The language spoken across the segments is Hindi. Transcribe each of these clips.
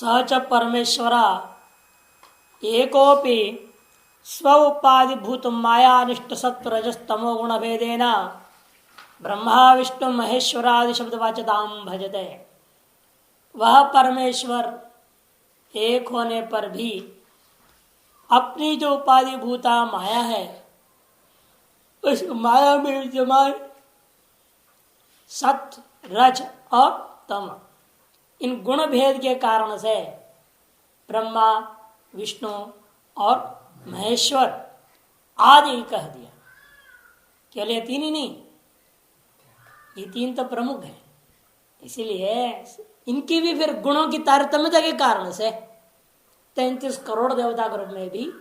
स च परमेश्वरा एकोपि स्व उपाधिभूत मायानिष्ठ सत्वरजस्तमो गुण भेदेन ब्रह्मा विष्णु महेश्वरादि शब्दवाच्यताम भजते। वह परमेश्वर एक होने पर भी अपनी जो उपाधिभूता माया है उस माया में विद्यमान सत्य रज और तम इन गुण भेद के कारण से ब्रह्मा विष्णु और महेश्वर आदि कह दिया। केवल ये तीन ही नहीं, ये तीन तो प्रमुख है, इसीलिए इनकी भी फिर गुणों की तारतम्यता के कारण से 33 करोड़ देवता के रूप में भी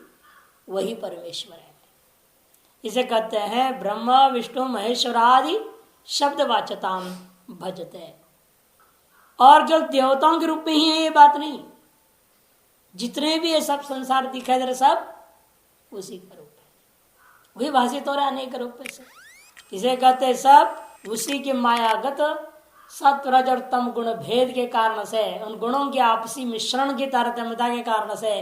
वही परमेश्वर है। इसे कहते हैं ब्रह्मा विष्णु महेश्वर आदि शब्दवाच्यताम भजते। और जो देवताओं के रूप में ही है ये बात नहीं, जितने भी ये सब संसार दिखाई दे रहे सब उसी का रूप है, वही भाषित हो रहा है अनेक रूप से। इसे कहते हैं सब उसी के मायागत सत्व रज और तम गुण भेद के कारण से, उन गुणों के आपसी मिश्रण की तारतम्यता के कारण से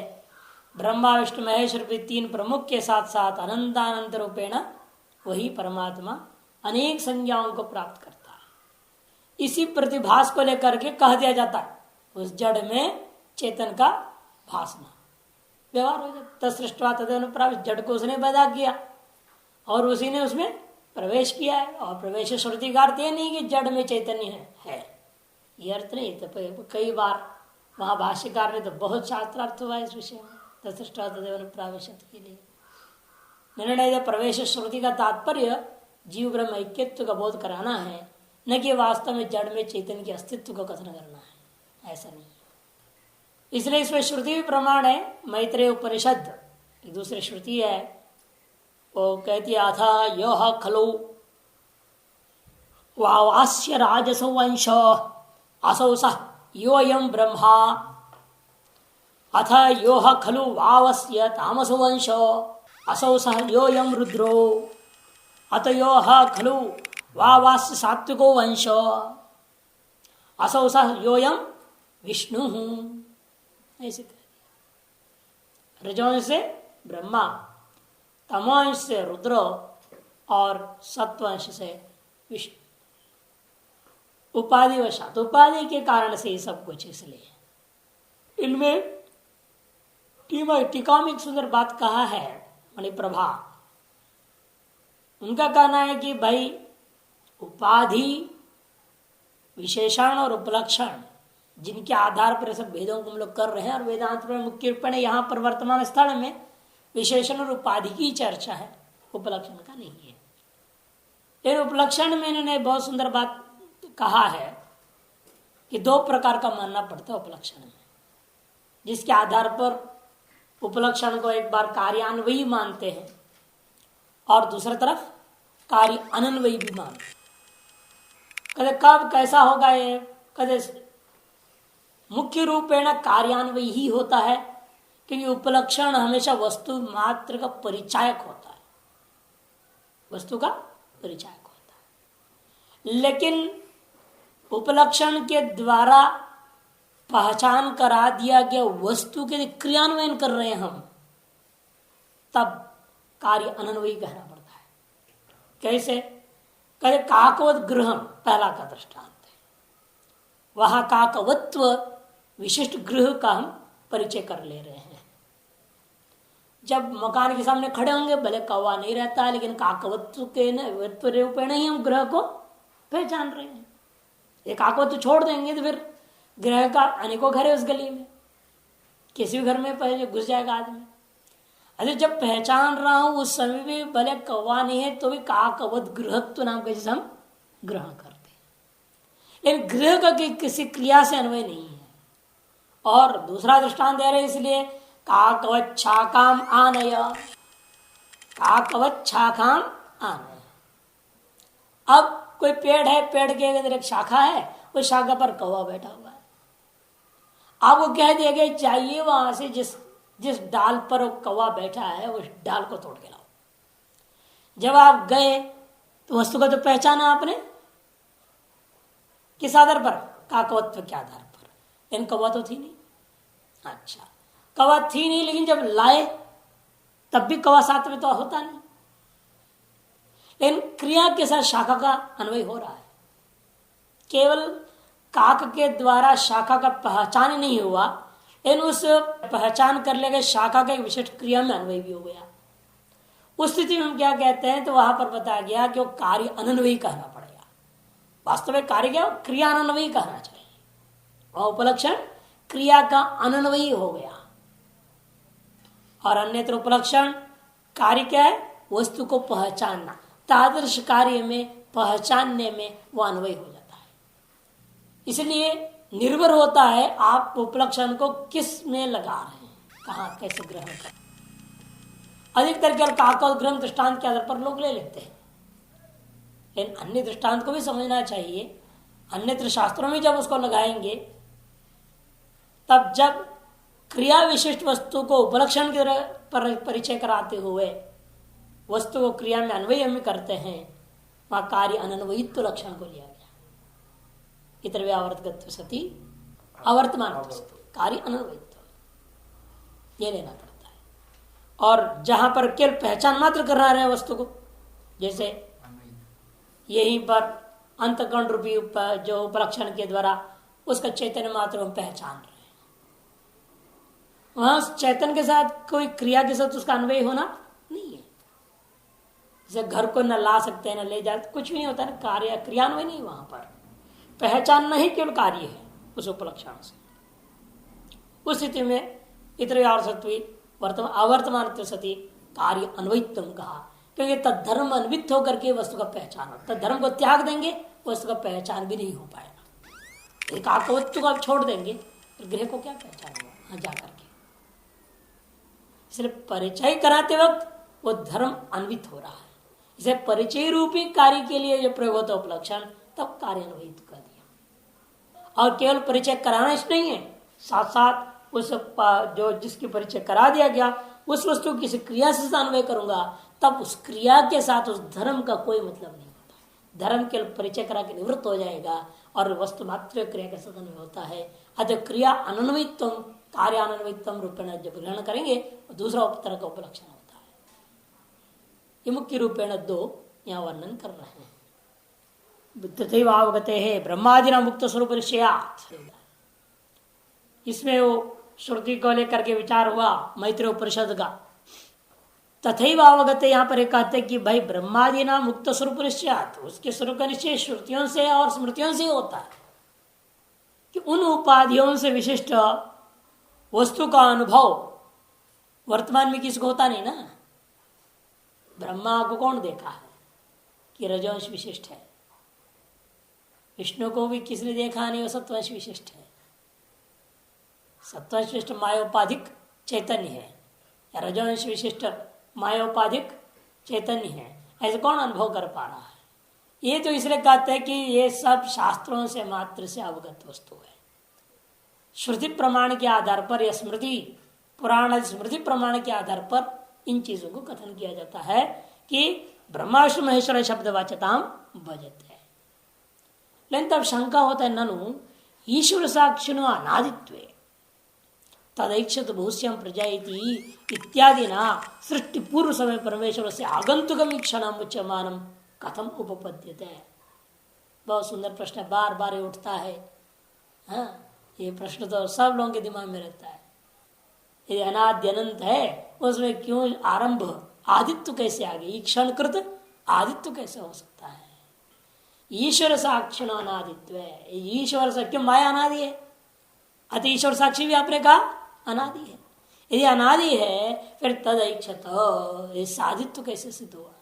ब्रह्मा विष्णु महेश्वर भी तीन प्रमुख के साथ साथ अनंतानंत रूपेण वही परमात्मा अनेक संज्ञाओं को प्राप्त करता है। इसी प्रतिभास को लेकर के कह दिया जाता है उस जड़ में चेतन का भासना व्यवहार हो जाता। तत्सृष्टवा तदनुप्राविश्य, जड़ को उसने पैदा किया और उसी ने उसमें प्रवेश किया है। और प्रवेश श्रुति का अर्थ ये नहीं कि जड़ में चैतन्य है, ये अर्थ नहीं। तो कई बार वहां भाष्यकार ने तो बहुत शास्त्रार्थ हुआ इस विषय में, तत्सृष्टवा तदनुप्राविश्य के लिए निर्णय। प्रवेश श्रुति का तात्पर्य जीव ब्रह्म ऐक्यत्व का बोध कराना है, न कि वास्तव में जड़ में चैतन्य के अस्तित्व को कथन करना है, ऐसा नहीं। इसलिए इसमें श्रुति भी प्रमाण है। मैत्रेय उपनिषद एक दूसरी श्रुति है, वो कहती है अथा योह खलु वास्य राजसो वंश असौ सः योऽयं ब्रह्मा अथ योह खलु वावस्य तामसो वंश असौ सः योऽयं रुद्रो अत योह खलु वावास्य सात्विको वंश असौ सः योऽयं विष्णु। ऐसे कह दिया। रजोंश से ब्रह्मा, तमोंश से रुद्र और सत्वंश से विष्णु। उपाधि वशात, उपाधि के कारण से ये सब कुछ। इसलिए इनमें टीका में एक सुंदर बात कहा है मणिप्रभा। उनका कहना है कि भाई उपाधि विशेषण और उपलक्षण जिनके आधार पर सब भेदों को हम लोग कर रहे हैं, और वेदांत में मुख्य रूप में यहाँ पर वर्तमान स्थल में विशेषण और उपाधि की चर्चा है, उपलक्षण का नहीं है। लेकिन उपलक्षण में इन्होंने बहुत सुंदर बात कहा है कि दो प्रकार का मानना पड़ता है उपलक्षण में, जिसके आधार पर उपलक्षण को एक बार कार्यान्वयी मानते हैं और दूसरी तरफ कार्य अनन्वयी भी मानते। कदे कब कैसा होगा ये, कदे मुख्य रूपेण कार्यान्वयी ही होता है, क्योंकि उपलक्षण हमेशा वस्तु मात्र का परिचायक होता है, वस्तु का परिचायक होता है। लेकिन उपलक्षण के द्वारा पहचान करा दिया गया वस्तु के क्रियान्वयन कर रहे हैं हम, तब कार्य अनन्वयी कहना पड़ता है। कैसे? कहते काकवत गृह पहला का दृष्टांत है। वहां काकवत्व विशिष्ट गृह का हम परिचय कर ले रहे हैं। जब मकान के सामने खड़े होंगे भले कौवा नहीं रहता है, लेकिन काकवत्व के रूपेण ही हम ग्रह को पहचान रहे हैं। ये काकवत्व छोड़ देंगे तो फिर ग्रह का अनेकों घर है उस गली में, किसी भी घर में पहले घुस जाएगा आदमी। अरे जब पहचान रहा हूं उस समय भी भले कौवा नहीं है तो भी काकवत गृहत्व नाम का जिसे हम ग्रहण करते हैं। इन गृह का किसी क्रिया से अन्वय नहीं है। और दूसरा दृष्टांत दे रहे इसलिए काकवत शाखाम आनय, काकवत शाखाम आनय। अब कोई पेड़ है, पेड़ के अंदर एक शाखा है, उस शाखा पर कौवा बैठा हुआ है। आपको कह दिया गया चाहिए वहां से जिस डाल पर वो कौवा बैठा है उस डाल को तोड़ के लाओ। जब आप गए तो वस्तु को तो पहचाना आपने, किस आधार पर? काकवत्व के आधार पर। इन कौवा तो थी नहीं, अच्छा, कवा थी नहीं, लेकिन जब लाए तब भी कवा साथ में तो होता नहीं, लेकिन क्रिया के साथ शाखा का अन्वय हो रहा है। केवल काक के द्वारा शाखा का पहचान नहीं हुआ, लेकिन उस पहचान कर ले गए शाखा का एक विशिष्ट क्रिया में अन्वय भी हो गया। उस स्थिति में हम क्या कहते हैं, तो वहां पर बताया गया कि वो कार्य अनन्वयी कहना पड़ेगा। वास्तव में कार्य क्या, क्रिया अनन्वयी कहना चाहिए, और उपलक्षण क्रिया का अनन्वयी हो गया। और अन्यत्र उपलक्षण कार्य क्या है, वस्तु को पहचानना, तादृश कार्य में पहचानने में वो अन्वय हो जाता है। इसलिए निर्भर होता है आप उपलक्षण को किस में लगा रहे हैं, कहां कैसे ग्रहण कर। अधिकतर केवल काक और ग्रह दृष्टांत के आधार पर लोग ले लेते हैं, लेकिन अन्य दृष्टांत को भी समझना चाहिए। अन्यत्र शास्त्रों में जब उसको लगाएंगे, तब जब क्रिया विशिष्ट वस्तु को उपलक्षण के परिचय कराते हुए वस्तु को क्रिया में अन्वय में करते हैं, वहां कार्य अनन्वयित्व लक्षण को लिया गया। इतर व्यावर्तकत्व सती अवर्तमान कार्य अनन्वयित्व ये लेना पड़ता है। और जहां पर केवल पहचान मात्र कर रहा है वस्तु को, जैसे यहीं पर अंतकरण रूपी जो उपलक्षण के द्वारा उसका चैतन्य मात्र हम पहचान रहे हैं, वहां चैतन्य के साथ कोई क्रिया के साथ उसका अन्वय होना नहीं है। जैसे घर को न ला सकते हैं न ले जाते, कुछ भी नहीं होता है, कार्य क्रियान्वय नहीं, वहां पर पहचानना ही केवल कार्य है उस उपलक्षण से। उस स्थिति में इतर वर्तमान अवर्तमान सती कार्य अन्वयित्व कहा, क्योंकि तद्धर्म अन्वित होकर के वस्तु का पहचान, तद्धर्म को त्याग देंगे वस्तु का पहचान भी नहीं हो पाएगा। एक आत्मवस्तु को आप छोड़ देंगे तो गृह को क्या पहचान होगा वहां जाकर के। इसलिए परिचय कराते वक्त वो धर्म अन्वित हो रहा है। इसे परिचय रूपी कार्य के लिए जो प्रयोग होता उपलक्षण, तब कार्य अन्वित कर दिया। और केवल परिचय कराना इस नहीं है, साथ साथ उस जो जिसकी परिचय करा दिया गया उस वस्तु की किसी क्रिया से अन्वय करूंगा, तब उस क्रिया के साथ उस धर्म का कोई मतलब नहीं होता। धर्म केवल परिचय करा के निवृत्त हो जाएगा और वस्तु मात्र क्रिया के साथ अन्वय होता है। अतः क्रिया अनन्वित्व कार्य अनन्वित्व रूपेण जब ग्रहण करेंगे तो दूसरा तरह का उपलक्षण होता है। ये मुख्य रूपेण दो यहाँ वर्णन कर रहे हैं। तथैवावगते है ब्रह्मादिना मुक्त स्वरूप विषयात्, इसमें वो श्रुति को लेकर के विचार हुआ मैत्रेय उपनिषद का। तथैव अवगते यहाँ पर कहते कि भाई ब्रह्मादि नाम मुक्त स्वरूप निश्चयात्, उसके स्वरूप का निश्चय श्रुतियों से और स्मृतियों से होता है कि उन उपाधियों से विशिष्ट वस्तु का अनुभव वर्तमान में किसको होता नहीं ना। ब्रह्मा को कौन देखा है कि रजवंश विशिष्ट है, विष्णु को भी किसने देखा नहीं, वो सत्वंश विशिष्ट है। सत्वंश विशिष्ट मायोपाधिक चैतन्य है, या रजवंश विशिष्ट मायोपाधिक चैतन्य है, ऐसे कौन अनुभव कर पा रहा है। ये तो इसलिए कहते हैं कि ये सब शास्त्रों से मात्र से अवगत वस्तु है। श्रुति प्रमाण के आधार पर या स्मृति पुराण स्मृति प्रमाण के आधार पर इन चीजों को कथन किया जाता है कि ब्रह्मा विष्णु महेश्वर शब्दवाच्यताम भजते है। लेकिन तब शंका होता है, ननु ईश्वर साक्षिणो अनादित्वे तदैक्षत भूष्यम प्रजायति इत्यादि ना सृष्टि पूर्व समय परमेश्वर से आगंतुकम ईक्षणम उच्यमानम कथम उपपद्यते। बहुत सुंदर प्रश्न है, बार बार उठता है। हाँ, ये प्रश्न तो सब लोगों के दिमाग में रहता है। ये अनाद्य अनंत है, उसमें क्यों आरंभ आदित्य कैसे आ गई, ईक्षण कृत आदित्य कैसे हो सकता है। ईश्वर साक्षिण अनादित्व है, ईश्वर से क्यों माया अनादि है, अति ईश्वर साक्षी भी आपने कहा अनादि है। यदि अनादि है फिर तद इक्षत साधित्व कैसे सिद्ध हुआ।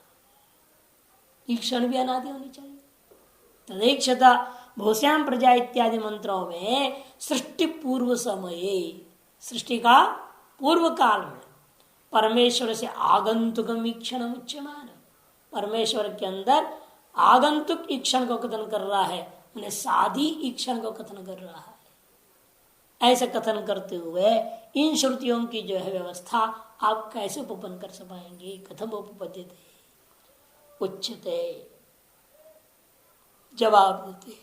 ईक्षण भी अनादि होनी चाहिए। तदैक्षता भूस्याम प्रजा इत्यादि मंत्रों में सृष्टि पूर्व समय, सृष्टि का पूर्व काल में परमेश्वर से आगंतुकम ईक्षण उच्यमान, परमेश्वर के अंदर आगंतुक ईक्षण को कथन कर रहा है, उन्हें साधी ईक्षण को कथन कर रहा है। ऐसे कथन करते हुए इन श्रुतियों की जो है व्यवस्था आप कैसे उपपन्न कर पाएंगे, कथम उपपद्यते उच्चते। जवाब देते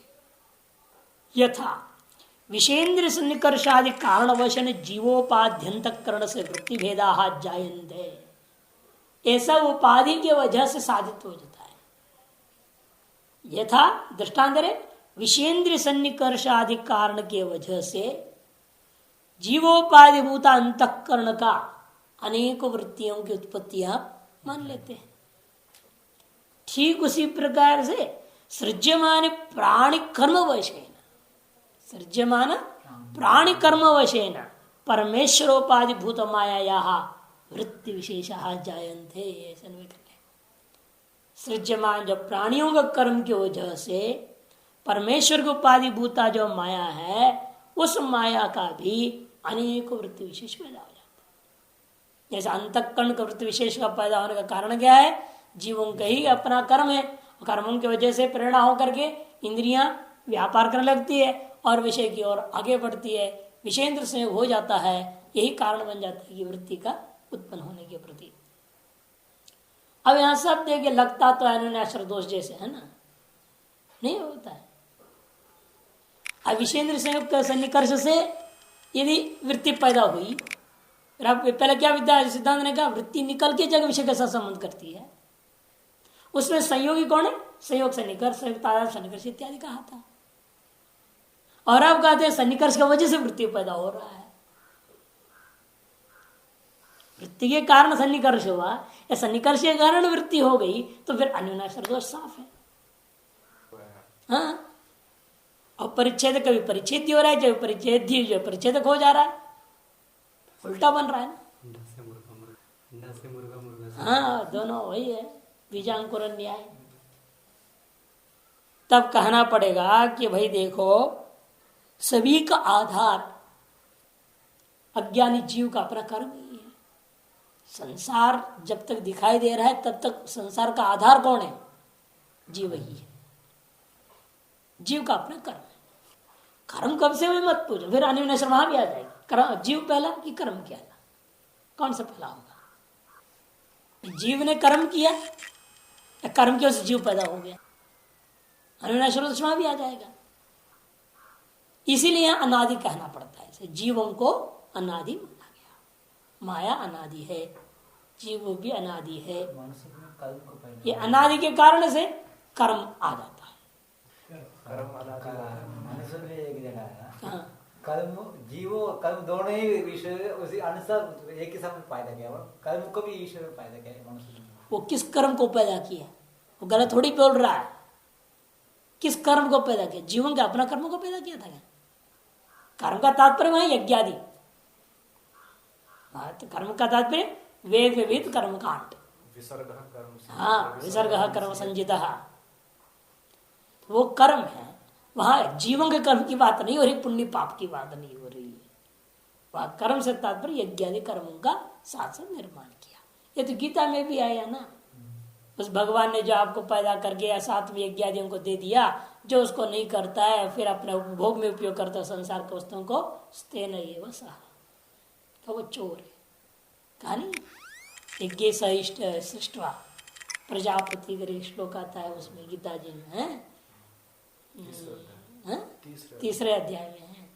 यथा विषेन्द्र सन्निकर्षादि कारणवशन जीवोपाध्यंतकरण से वृत्ति भेदा जायन्ते, ऐसा उपाधि की वजह से साधित हो जाता है। यथा दृष्टांत विषेन्द्र सन्निकर्षादि कारण के वजह से जीवोपाधिभूता अंतःकरण का अनेक वृत्तियों की उत्पत्ति आप मान लेते हैं। ठीक उसी प्रकार से सृज्यमान प्राणी कर्म वशेन, सृज्यमान प्राणी कर्म वशेन परमेश्वरोपाधि भूत माया वृत्ति विशेष जायन्ते। सृज्यमान जो प्राणियों का कर्म की वजह से परमेश्वर को उपाधि भूता जो माया है, उस माया का भी अनेक वृत्ति विशेष पैदा हो जाता है। जैसे अंतःकरण का वृत्ति विशेष का पैदा होने का कारण क्या है? जीवों का ही अपना कर्म है, कर्मों की वजह से प्रेरणा होकर के इंद्रियां व्यापार करने लगती है और विषय की ओर आगे बढ़ती है, विषयेंद्र संयोग हो जाता है। यही कारण बन जाता है कि वृत्ति का उत्पन्न होने के प्रति। अब यहां सब देखिए, लगता तो अन्योन्याश्रय दोष जैसे है ना, नहीं होता है। अब विषयेंद्र संयोग के सन्निकर्ष से यदि वृत्ति पैदा हुई, पहले क्या विद्या सिद्धांत ने कहा, वृत्ति निकल के जगह विषय के साथ संबंध करती है। उसमें संयोगी कौन है? संयोग सन्निकर्ष, सन्निकर्ष इत्यादि कहा था। और अब कहते हैं सन्निकर्ष की वजह से वृत्ति पैदा हो रहा है। वृत्ति के कारण सन्निकर्ष हुआ या सन्निकर्ष के कारण वृत्ति हो गई, तो फिर अन्योन्याश्रय दोष साफ है। हाँ, और परिच्छेद कभी परिच्छेद हो रहा है, जब परिच्छेद जो परिच्छेदक हो जा रहा है, उल्टा बन रहा है ना। हाँ, दोनों वही है, बीजांकुर न्याय। तब कहना पड़ेगा कि भाई देखो, सभी का आधार अज्ञानी जीव का अपना कर्म ही है। संसार जब तक दिखाई दे रहा है तब तक संसार का आधार कौन है? जीव ही है। जीव का अपना कर्म है। कर्म कब से हुए मत पूछो, फिर अन्योन्याश्रय वहां भी आ जाएगा। कर्म जीव पहला कि कर्म क्या? कौन सा पहला होगा? जीव ने कर्म किया, कर्म की वजह से जीव पैदा हो गया, अन्योन्याश्रय वहां भी आ जाएगा। इसीलिए अनादि कहना पड़ता है। जीवों को अनादि माना गया। माया अनादि है, जीव भी अनादि है। ये अनादि के कारण से कर्म आ जाता है। कर्म जीवो कर्म दोनों ही ईश्वर उसी अनुसार एक ही समय पैदा किया। कर्म को भी ईश्वर ने पैदा किया मनुष्य। वो किस कर्म को पैदा किया? वो गलत थोड़ी बोल रहा है। किस कर्म को पैदा किया? जीवन का अपना कर्म को पैदा किया था क्या? कर्म का तात्पर्य वहां यज्ञादि। तो कर्म का तात्पर्य वेद विविध कर्म कांड, हाँ, विसर्ग कर्म संजिता, वो कर्म है। वहां जीवन के कर्म की बात नहीं हो रही, पुण्य पाप की बात नहीं हो रही है। वह कर्म से तात्पर्य यज्ञादि कर्मों का साथ साथ निर्माण किया। ये तो गीता में भी आया ना, उस भगवान ने जो आपको पैदा करके या साथ में यज्ञादियों को दे दिया, जो उसको नहीं करता है फिर अपने उपभोग में उपयोग करता है संसार के वस्तुओं को, स्तेन एव सह, तो वो चोर है। कहानी यज्ञ सहिष्ट सृष्टवा प्रजापति का श्लोक आता है उसमें, गीता जी में है, तीसरे अध्याय में है।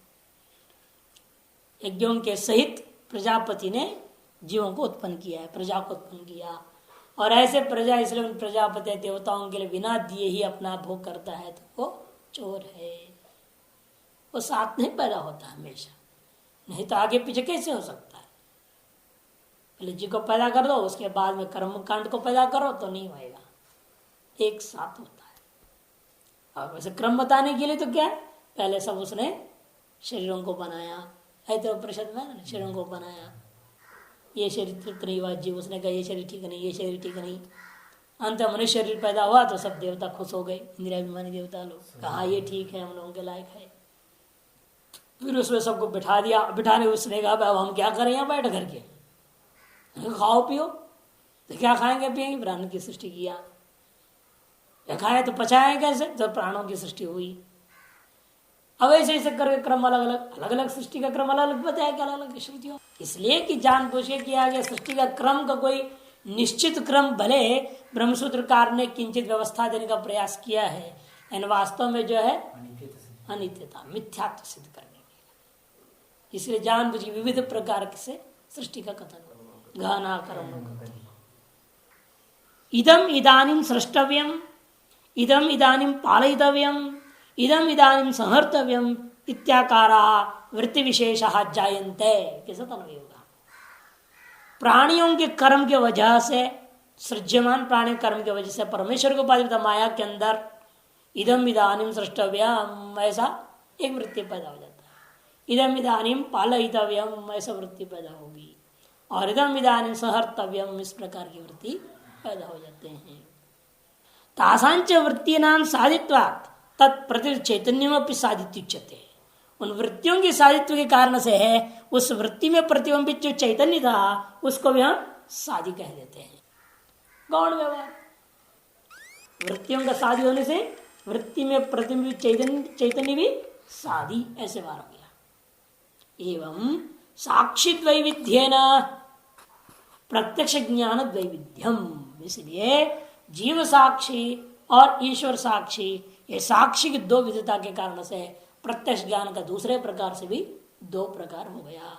यज्ञों के सहित प्रजापति ने जीवों को उत्पन्न किया है, प्रजा को उत्पन्न किया। और ऐसे प्रजा, इसलिए प्रजापति देवताओं के लिए बिना दिए ही अपना भोग करता है, तो वो चोर है। वो साथ नहीं पैदा होता हमेशा, नहीं तो आगे पीछे कैसे हो सकता है? पहले जी को पैदा कर दो, उसके बाद में कर्म कांड को पैदा करो तो नहीं होएगा, एक साथ होता है। और वैसे क्रम बताने के लिए तो क्या है, पहले सब उसने शरीरों को बनाया, है तो परिषद में शरीरों को बनाया। ये शरीर तृप्त नहीं हुआ, जीव उसने कहा ये शरीर ठीक नहीं, ये शरीर ठीक नहीं। अंत मनुष्य शरीर पैदा हुआ तो सब देवता खुश हो गए, इंद्रियाभिमानी देवता लोग, कहा ये ठीक है, हम लोगों के लायक है। फिर उसमें सबको बिठा दिया, बिठाने उसने कहा अब हम क्या करें यहाँ बैठ करके, खाओ पियो। तो क्या खाएंगे पिएंगे? प्राण की सृष्टि किया, खाए तो पचाए कैसे? जब प्राणों की सृष्टि हुई। अब ऐसे ऐसे करके क्रम अलग अलग सृष्टि का क्रम अलग अलग बताया कि अलग अलग श्रुतियों, इसलिए कि जान बूझ के किया गया। सृष्टि का क्रम का कोई निश्चित क्रम भले ब्रह्मसूत्रकार ने किंचित व्यवस्था देने का प्रयास किया है, लेकिन वास्तव में जो है अनित्यता, मिथ्यात्व सिद्ध करने इसलिए जानबूझ के विविध प्रकार से सृष्टि का कथन गहना कर्म। इदम इदानीं सृष्टव्यम, इदम इदानीं पालयितव्यम, इदम इदानीं संहर्तव्यम इत्याकारा वृत्ति विशेष जायन्ते। कैसा तन्वय होगा? प्राणियों के कर्म के वजह से, सृज्यमान प्राणी कर्म के वजह से परमेश्वर को उपाधित माया के अंदर इदम इदानीं सृष्टव्यम ऐसा एक वृत्ति पैदा हो जाता है, इदम इदानीं पालयितव्यम ऐसा वृत्ति पैदा होगी, और इदम इदानीं संहर्तव्यम इस प्रकार की वृत्ति पैदा हो जाते हैं। तासांच वृत्तीनां साधित्वात् तत्प्रति चैतन्यमपि साधित्युच्यते। उन वृत्तियों की साधित्व के कारण से है उस वृत्ति में प्रतिबिंबित जो चैतन्य था उसको भी हम साधि कह देते हैं। गौण व्यवहार, वृत्तियों का साधि होने से वृत्ति में प्रतिबिंबित चैतन्य भी साधि, ऐसे बार हो गया। एवं साक्षित वैविध्येन प्रत्यक्ष ज्ञान वैविध्यम, इसलिए जीव साक्षी और ईश्वर साक्षी ये साक्षी की दो विधता के कारण से प्रत्यक्ष ज्ञान का दूसरे प्रकार से भी दो प्रकार हो गया।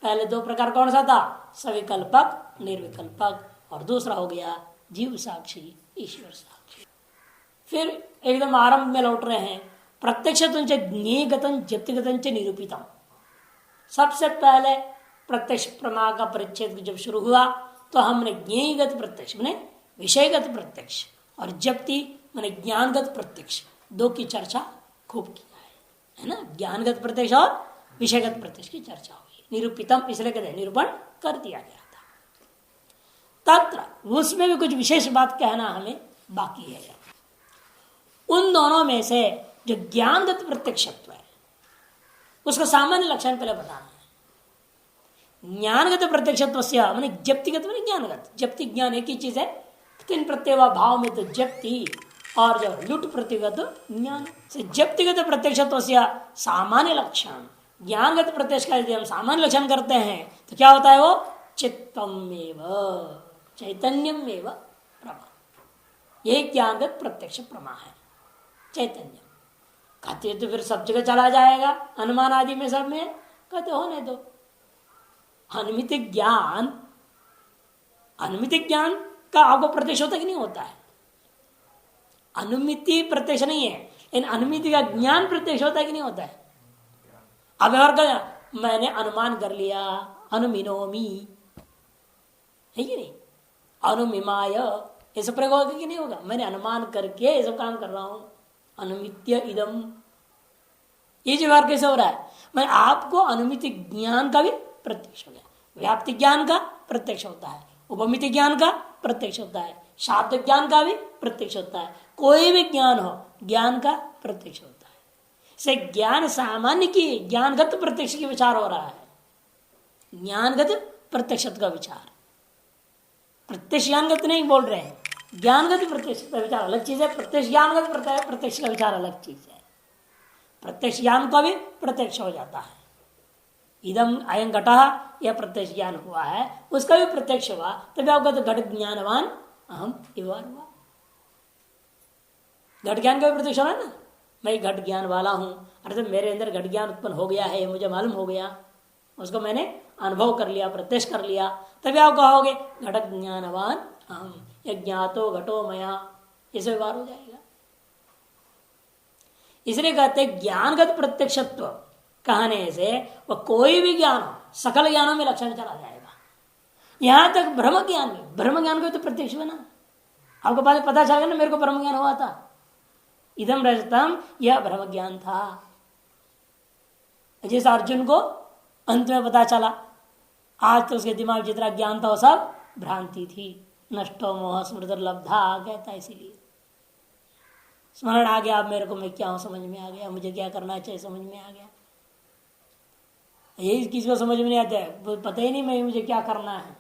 पहले दो प्रकार कौन सा था? सविकल्पक निर्विकल्पक, और दूसरा हो गया जीव साक्षी ईश्वर साक्षी। फिर एकदम आरंभ में लौट रहे हैं, प्रत्यक्ष ज्ञेयगतं जप्तिगतं च निरूपितम। सबसे पहले प्रत्यक्ष प्रमा का परिच्छेद जब शुरू हुआ तो हमने ज्ञेयगत प्रत्यक्ष माने विषयगत प्रत्यक्ष और जप्ति माने ज्ञानगत प्रत्यक्ष दो की चर्चा खूब किया है ना। ज्ञानगत प्रत्यक्ष और विषयगत प्रत्यक्ष की चर्चा हुई। निरूपितम इसलिए कहते हैं निरूपण कर दिया गया था। तत्र उसमें भी कुछ विशेष बात कहना हमें बाकी है। उन दोनों में से जो ज्ञानगत प्रत्यक्षत्व है उसका सामान्य लक्षण पहले बताना है। ज्ञानगत प्रत्यक्षत्व से माने जप्तिगत माने ज्ञानगत, जप्ति ज्ञान एक ही चीज है। तीन प्रत्यय भाव में तो जप्ति और जो लुट प्रतिगत ज्ञान से जप्तिगत प्रत्यक्षत्व से सामान्य लक्षण, ज्ञानगत प्रत्यक्ष का यदि हम सामान्य लक्षण करते हैं तो क्या होता है? वो चित्तमेव चैतन्यमेव प्रमा, यही ज्ञानगत प्रत्यक्ष प्रमा है। चैतन्य कहते तो फिर सब जगह चला जाएगा, अनुमान आदि में सब में कहते होने दो। अनुमिति ज्ञान का आपको प्रत्यक्ष होता कि नहीं होता है? अनुमिति प्रत्यक्ष नहीं है, इन अनुमिति का ज्ञान प्रत्यक्ष होता है कि नहीं होता है? अब और क्या, मैंने अनुमान कर लिया, अनुमिनोमी है कि नहीं, अनुमिमाय ऐसा प्रयोग होगा कि नहीं होगा? मैंने अनुमान करके ये सब काम कर रहा हूं। अनुमित्य इदम, ये जो व्यवहार कैसे हो रहा है? मैं आपको अनुमिति ज्ञान का भी प्रत्यक्ष हो गया, व्याप्ति ज्ञान का प्रत्यक्ष होता है, उपमिति ज्ञान का प्रत्यक्ष होता है, शाब्द ज्ञान का भी प्रत्यक्ष होता है। कोई भी ज्ञान हो ज्ञान का प्रत्यक्ष होता है। से ज्ञान सामान्य की ज्ञानगत प्रत्यक्ष की विचार हो रहा है, ज्ञानगत प्रत्यक्ष का विचार, प्रत्यक्ष ज्ञानगत नहीं बोल रहे हैं। ज्ञानगत प्रत्यक्ष का विचार अलग चीज है, प्रत्यक्ष ज्ञानगत प्रत्यक्ष का विचार अलग चीज है। प्रत्यक्ष ज्ञान का भी प्रत्यक्ष हो जाता है। इदम अयं घटः, यह प्रत्यक्ष ज्ञान हुआ है, उसका भी प्रत्यक्ष हुआ, तभी आपका तो घट ज्ञानवान अहम इवार हुआ। घट ज्ञान का भी प्रत्यक्ष हो रहा है ना, मैं घट ज्ञान वाला हूं, अर्थात मेरे अंदर घट ज्ञान उत्पन्न हो गया है, मुझे मालूम हो गया, उसको मैंने अनुभव कर लिया, प्रत्यक्ष कर लिया, तभी आप कहोगे घट ज्ञानवान अहम, ज्ञातो घटो मया, इसे व्यवहार हो जाएगा। इसलिए कहते ज्ञानगत प्रत्यक्षत्व कहने से वह कोई भी ज्ञान हो, सकल ज्ञानों में लक्षण चला जाएगा। यहां तक ब्रह्म ज्ञान में, ब्रह्म ज्ञान को तो प्रत्यक्ष बना, आपको पता चल गया ना, मेरे को ब्रह्म ज्ञान हुआ था, इदम रजतम, यह ब्रह्म ज्ञान था। जैसे अर्जुन को अंत में पता चला, आज तो उसके दिमाग जितना ज्ञान था वो सब भ्रांति थी, नष्टो मोह स्मृति लब्धा कहता है। इसीलिए स्मरण आ गया, अब मेरे को मैं क्या हूं समझ में आ गया, मुझे क्या करना चाहिए समझ में आ गया। यही किसी को समझ में नहीं आता है, पता ही नहीं मैं मुझे क्या करना है,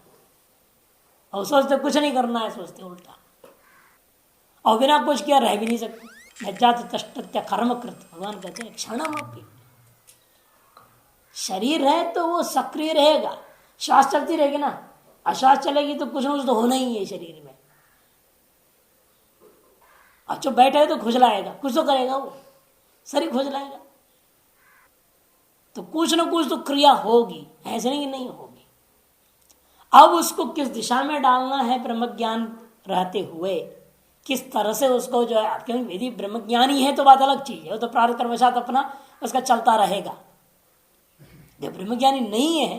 और सोचते कुछ नहीं करना है, सोचते उल्टा, और बिना कुछ किया रह भी नहीं सकते। नजात तष्टत्य कर्म कृत, भगवान कहते हैं क्षणम अपि, शरीर है तो वो सक्रिय रहेगा, श्वास चलती रहेगी ना, अश्वास चलेगी तो कुछ ना कुछ तो होना ही है शरीर में। अब जो बैठा है तो खुजलाएगा, कुछ तो करेगा, वो शरीर खुजलाएगा। तो कुछ ना कुछ तो क्रिया होगी, ऐसे नहीं कि नहीं होगी। अब उसको किस दिशा में डालना है ब्रह्म ज्ञान रहते हुए, किस तरह से उसको जो है, क्योंकि यदि ब्रह्म ज्ञानी है तो बात अलग चीज है, वो तो प्रारब्ध कर्मवशात अपना उसका चलता रहेगा। जब ब्रह्म ज्ञानी नहीं है,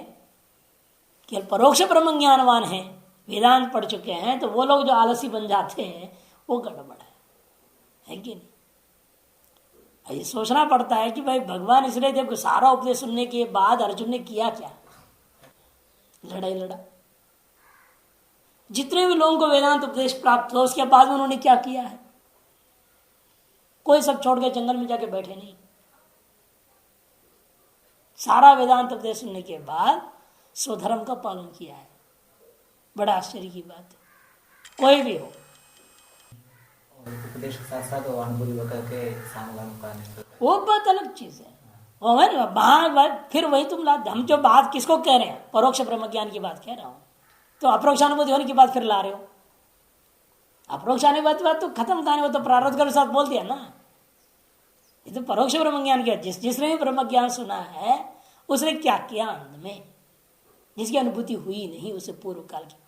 केवल परोक्ष ब्रह्म ज्ञानवान है, वेदांत पढ़ चुके हैं, तो वो लोग जो आलसी बन जाते हैं वो गड़बड़ है कि नहीं। ये सोचना पड़ता है कि भाई भगवान इसलिए देखो सारा उपदेश सुनने के बाद अर्जुन ने किया क्या, लड़ाई लड़ा। जितने भी लोगों को वेदांत उपदेश प्राप्त हुआ उसके बाद उन्होंने क्या किया है, कोई सब छोड़ के जंगल में जाके बैठे नहीं। सारा वेदांत उपदेश सुनने के बाद स्वधर्म का पालन किया है। बड़ा आश्चर्य की बात है, कोई भी हो। उपदेश के साथ साथ वो अनुभूति करके सामगान का वो बात अलग चीज है। वो है फिर वही तुम हम जो बात किसको कह रहे हैं, परोक्ष ब्रह्म ज्ञान की बात कह रहा हूं, तो अप्रोक्षानुभूति होने की बात फिर ला रहे हो। अप्रोक्षानुभूति बात तो खत्म कहानी, वो तो प्रारब्ध के साथ बोल दिया ना। ये तो परोक्ष ब्रह्म ज्ञान किया, जिसने भी ब्रह्म ज्ञान सुना है उसने क्या किया अंत में, जिसकी अनुभूति हुई नहीं उसे पूर्व काल की बात।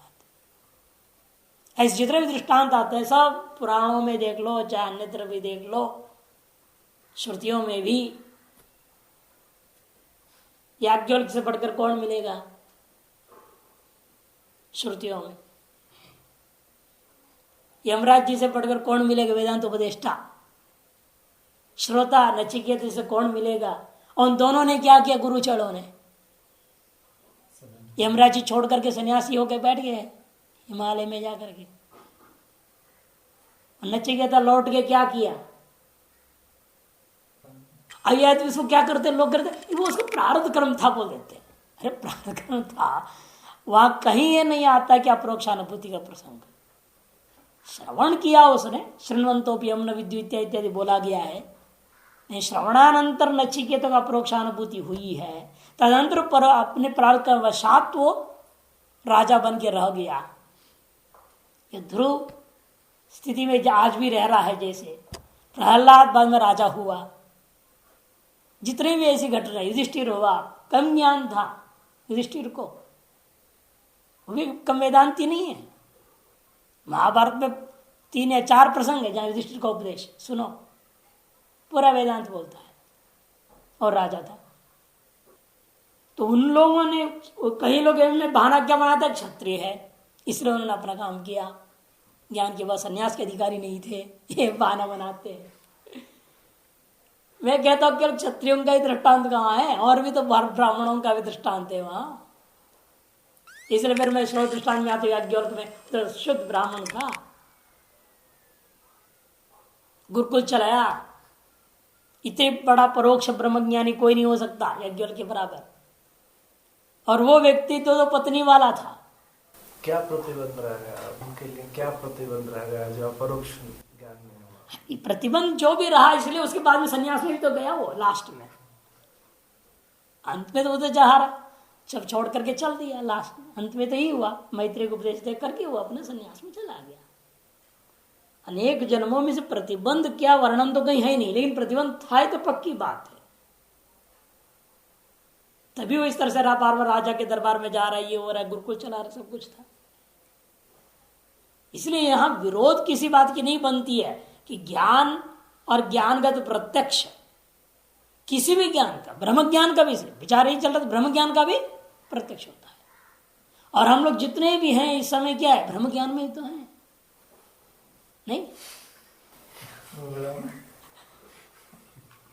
ऐसे जितने भी दृष्टांत आते हैं सब पुराणों में देख लो, चाहे अन्यत्र भी देख लो, श्रुतियों में भी। याज्ञवल्क्य से पढ़कर कौन मिलेगा श्रुतियों में? यमराज जी से पढ़कर कौन मिलेगा वेदांत उपदेष्टा? श्रोता नचिकेत से कौन मिलेगा? उन दोनों ने क्या किया, गुरु चढ़ों ने? यमराज जी छोड़ करके सन्यासी होकर बैठ गए हिमालय में जाकर के। नचिकेता लौट के क्या किया? आइए तो इसको क्या करते लोग, करते वो उसको प्रारब्ध कर्म था बोल देते। अरे प्रारब्ध कर्म था, वहां कहीं ये नहीं आता कि अप्रोक्षानुभूति का प्रसंग। श्रवण किया उसने, श्रृण्वन्तोपि यं न विद्युत इत्यादि बोला गया है, नहीं श्रवणानंतर नचिकेता का अप्रोक्षानुभूति हुई है। तदंतर पर अपने प्रारब्ध का वशात वो राजा बन के रह गया। ये ध्रुव स्थिति में आज भी रह रहा है, जैसे प्रहलाद बाद में राजा हुआ। जितने भी ऐसी घटना, युधिष्ठिर हुआ, कम ज्ञान था युधिष्ठिर को, वो भी कम वेदांति नहीं है। महाभारत में 3 या 4 प्रसंग है जहां युधिष्ठिर का उपदेश सुनो, पूरा वेदांत बोलता है, और राजा था। तो उन लोगों ने, कई लोग ने बहाना क्या बनाया था, क्षत्रिय है इसलिए उन्होंने अपना काम किया, ज्ञान के बाद सन्यास के अधिकारी नहीं थे, ये बहाना बनाते हैं। मैं कहता हूं केवल क्षत्रियों का ही दृष्टांत कहाँ है, और भी तो ब्राह्मणों का भी दृष्टांत है वहां। इसलिए फिर मैं श्रोत दृष्टांत में आते याज्ञवल्क्य में तो शुद्ध ब्राह्मण था, गुरुकुल चलाया। इतने बड़ा परोक्ष ब्रह्मज्ञानी कोई नहीं हो सकता याज्ञवल्क्य के बराबर, और वो व्यक्ति तो पत्नी वाला था। क्या प्रतिबंध रह गया उनके लिए, क्या प्रतिबंध रह गया जो अपरोक्ष ज्ञान में हुआ? प्रतिबंध जो भी रहा, इसलिए उसके बाद में सन्यास में भी तो गया वो लास्ट में। अंत में तो वो तो जहारा सब छोड़ करके चल दिया, लास्ट में अंत में तो ही हुआ, मैत्री को उपदेश देख करके वो अपने सन्यास में चला गया। अनेक जन्मों में से प्रतिबंध क्या वर्णन तो कहीं है नहीं, लेकिन प्रतिबंध था तो पक्की बात है। तभी वो इस तरह से बार बार राजा के दरबार में जा रहा है, ये हो रहा है, गुरुकुल चला रहा, सब कुछ था। इसलिए यहां विरोध किसी बात की नहीं बनती है कि ज्ञान और ज्ञानगत प्रत्यक्ष, किसी भी ज्ञान का, ब्रह्म ज्ञान का भी विचार ही चल रहा था, ब्रह्म ज्ञान का भी प्रत्यक्ष होता है। और हम लोग जितने भी हैं इस समय क्या है, ब्रह्म ज्ञान में ही तो है, नहीं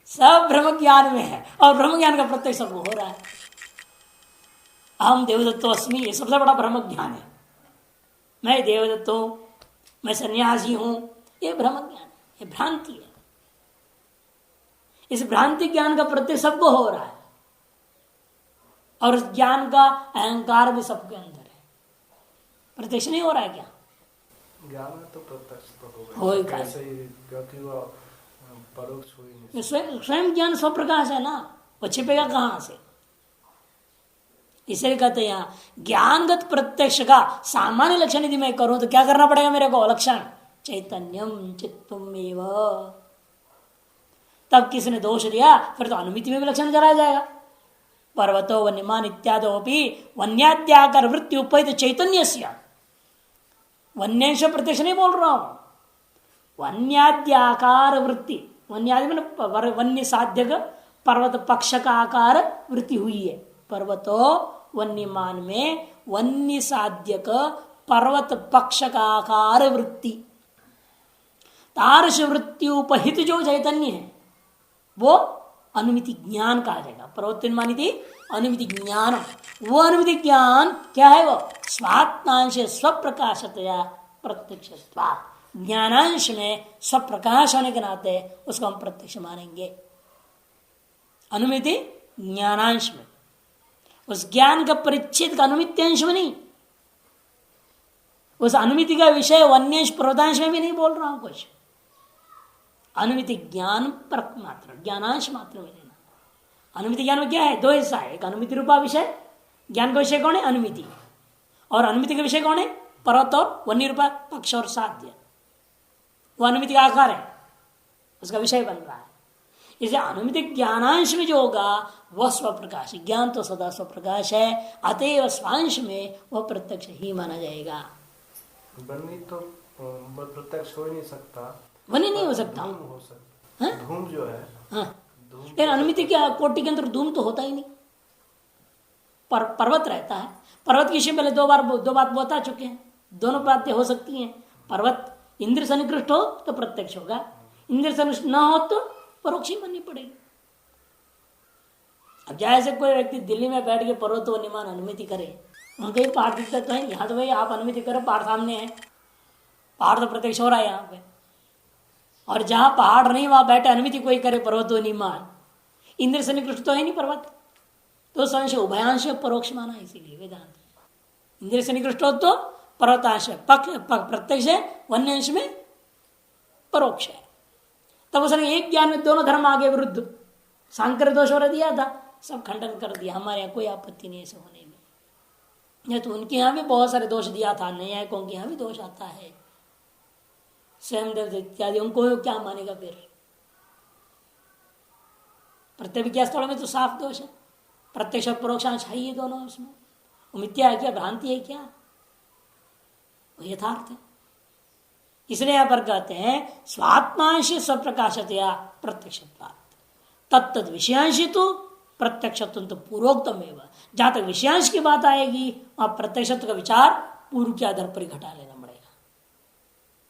सब ब्रह्म ज्ञान में है, और ब्रह्म ज्ञान का प्रत्यक्ष सबको हो रहा है। अहम देवदत्तो अस्मि, ये सबसे बड़ा ब्रह्म ज्ञान है। मैं देवदत्त हूं, मैं सन्यासी हूं, ये ब्रह्म ज्ञान है, ये भ्रांति है। इस भ्रांति ज्ञान का प्रत्यक्ष सबको हो रहा है, और उस ज्ञान का अहंकार भी सबके अंदर है। प्रत्यक्ष नहीं हो रहा है क्या? ज्ञान में तो प्रत्यक्ष तो होगा कैसे ही, क्योंकि वो परोक्ष हुई नहीं। स्वयं ज्ञान स्वप्रकाश है ना, वो छिपेगा कहां से? इसलिए कहते हैं यहां ज्ञानगत प्रत्यक्ष का सामान्य लक्षण यदि मैं करूं तो क्या करना पड़ेगा मेरे को? लक्षण चैतन्यम चित्तमेव। तब किसने दोष दिया, फिर तो अनुमिति में भी लक्षण चला जाएगा। पर्वतो वन्यमान इत्यादि वन्याद्याकार वृत्ति उपहित चैतन्य से, वन्यांश प्रत्यक्ष नहीं बोल रहा हूं, वन्याद्याकार वृत्ति, वन्यादि में वन्य साध्यक पर्वत पक्ष का आकार वृत्ति हुई है। पर्वतो वन्यमान में वन्य साध्यक पर्वत पक्ष का आकार वृत्ति, तारस वृत्ति उपहित जो चैतन्य है वो अनुमिति ज्ञान कहा जाएगा। पर्वतोन्मानी थी अनुमिति ज्ञान, वो अनुमिति ज्ञान क्या है? वो स्वात्मांश स्वप्रकाशतया प्रत्यक्ष, ज्ञानांश में स्वप्रकाश होने के नाते उसको हम प्रत्यक्ष मानेंगे। अनुमिति ज्ञानांश में, उस ज्ञान का परिच्छेद का अनुमित्यांश में नहीं, उस अनुमिति का विषय वन्यांश पर्वतांश में भी नहीं बोल रहा हूं कुछ। अनुमिति ज्ञान पर मात्र, ज्ञानांश मात्र में लेना। अनुमिति ज्ञान में क्या है? दो हिस्सा है, एक अनुमिति रूपा विषय, ज्ञान का विषय कौन है? अनुमिति, और अनुमिति का विषय कौन है? पर्वत और वन्य रूपा पक्ष और साध्य, वो अनुमिति का आकार है, उसका विषय बन रहा है। इसलिए अनुमिति ज्ञानांश में जो होगा वह स्वप्रकाश, ज्ञान तो सदा स्वप्रकाश है, अतएव स्वांश में वह प्रत्यक्ष ही माना जाएगा। बनी तो प्रत्यक्ष हो ही नहीं सकता, वन्य नहीं हो सकता, धूम हो सकता है? धूम जो है, हाँ, लेकिन अनुमिति के कोटि के अंदर धूम तो होता ही नहीं। पर्वत रहता है, पर्वत की विषय पहले दो बात बता चुके हैं, दोनों बातें हो सकती हैं। पर्वत इंद्र से निकृष्ट हो तो प्रत्यक्ष होगा, इंद्र से निकृष्ट न हो तो परोक्ष ही माननी पड़ेगी। अब जैसे कोई व्यक्ति दिल्ली में बैठ के पर्वत व निमान अनुमिति करे, वहां कहीं पहाड़ दिखता तो है, यहाँ तो भाई आप अनुमिति करो, पहाड़ सामने है, पहाड़ तो प्रत्यक्ष हो रहा है यहाँ पे। और जहां पहाड़ नहीं वहां बैठे अनुमिति कोई करे पर्वत व निमान, इंद्र से निकृष्ट तो है नहीं पर्वत, तो संशय उभयांश परोक्ष माना, इसीलिए वेदांत इंद्र से निकृष्ट हो तो पर्वतांश प्रत्यक्ष है, वन्यांश में परोक्ष है। तब उसने एक ज्ञान में दोनों धर्म आगे विरुद्ध सांकर दोष और दिया था, सब खंडन कर दिया। हमारे यहाँ कोई आपत्ति नहीं ऐसे होने में, या तो उनके यहाँ भी बहुत सारे दोष दिया था, न्यायिकों के यहाँ भी दोष आता है, स्वयं देव इत्यादि, उनको क्या मानेगा फिर? प्रत्यभिज्ञा स्थल में तो साफ दोष है, प्रत्यक्ष और परोक्षांश है ये दोनों, उसमें वो मिथ्या है क्या, भ्रांति है क्या, वो यथार्थ है। इसलिए यहां पर कहते हैं स्वात्मांश स्वप्रकाशतया प्रत्यक्षत्वात्, तत्तद विषयांश तो प्रत्यक्षत्व तो पूर्वोक्तम एवं। जहां तक विषयांश की बात आएगी वहां प्रत्यक्षत्व का विचार पूर्व के आधार पर ही घटा लेना पड़ेगा।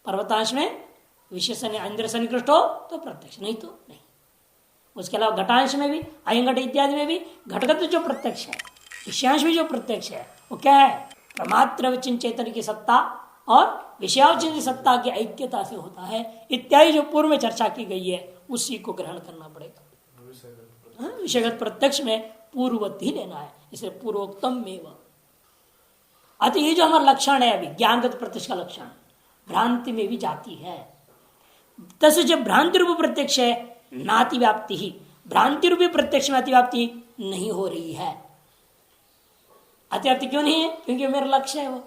पर्वतांश में विषय से इंद्र से निकृष्ट हो तो प्रत्यक्ष, नहीं तो नहीं। उसके अलावा घटांश में भी, अयंघट इत्यादि में भी घटगत जो प्रत्यक्ष है, विषयांश में जो प्रत्यक्ष है वो क्या है? प्रमात्र विचिन चेतन की सत्ता और विषयावचिन सत्ता की ऐक्यता से होता है, इत्यादि जो पूर्व में चर्चा की गई है उसी को ग्रहण करना पड़ेगा। विषयगत प्रत्यक्ष में पूर्ववत ही लेना है, इसलिए पूर्वोक्तम में। अतः ये जो हमारा लक्षण है अभी ज्ञानगत प्रत्यक्ष का लक्षण भ्रांति में भी जाती है। तस जब भ्रांति रूप प्रत्यक्ष है नाति व्याप्ति ही, भ्रांति रूपी प्रत्यक्ष में अतिव्याप्ति नहीं हो रही है। अतिव्याप्ति क्यों नहीं है? क्योंकि मेरा लक्ष्य है वो,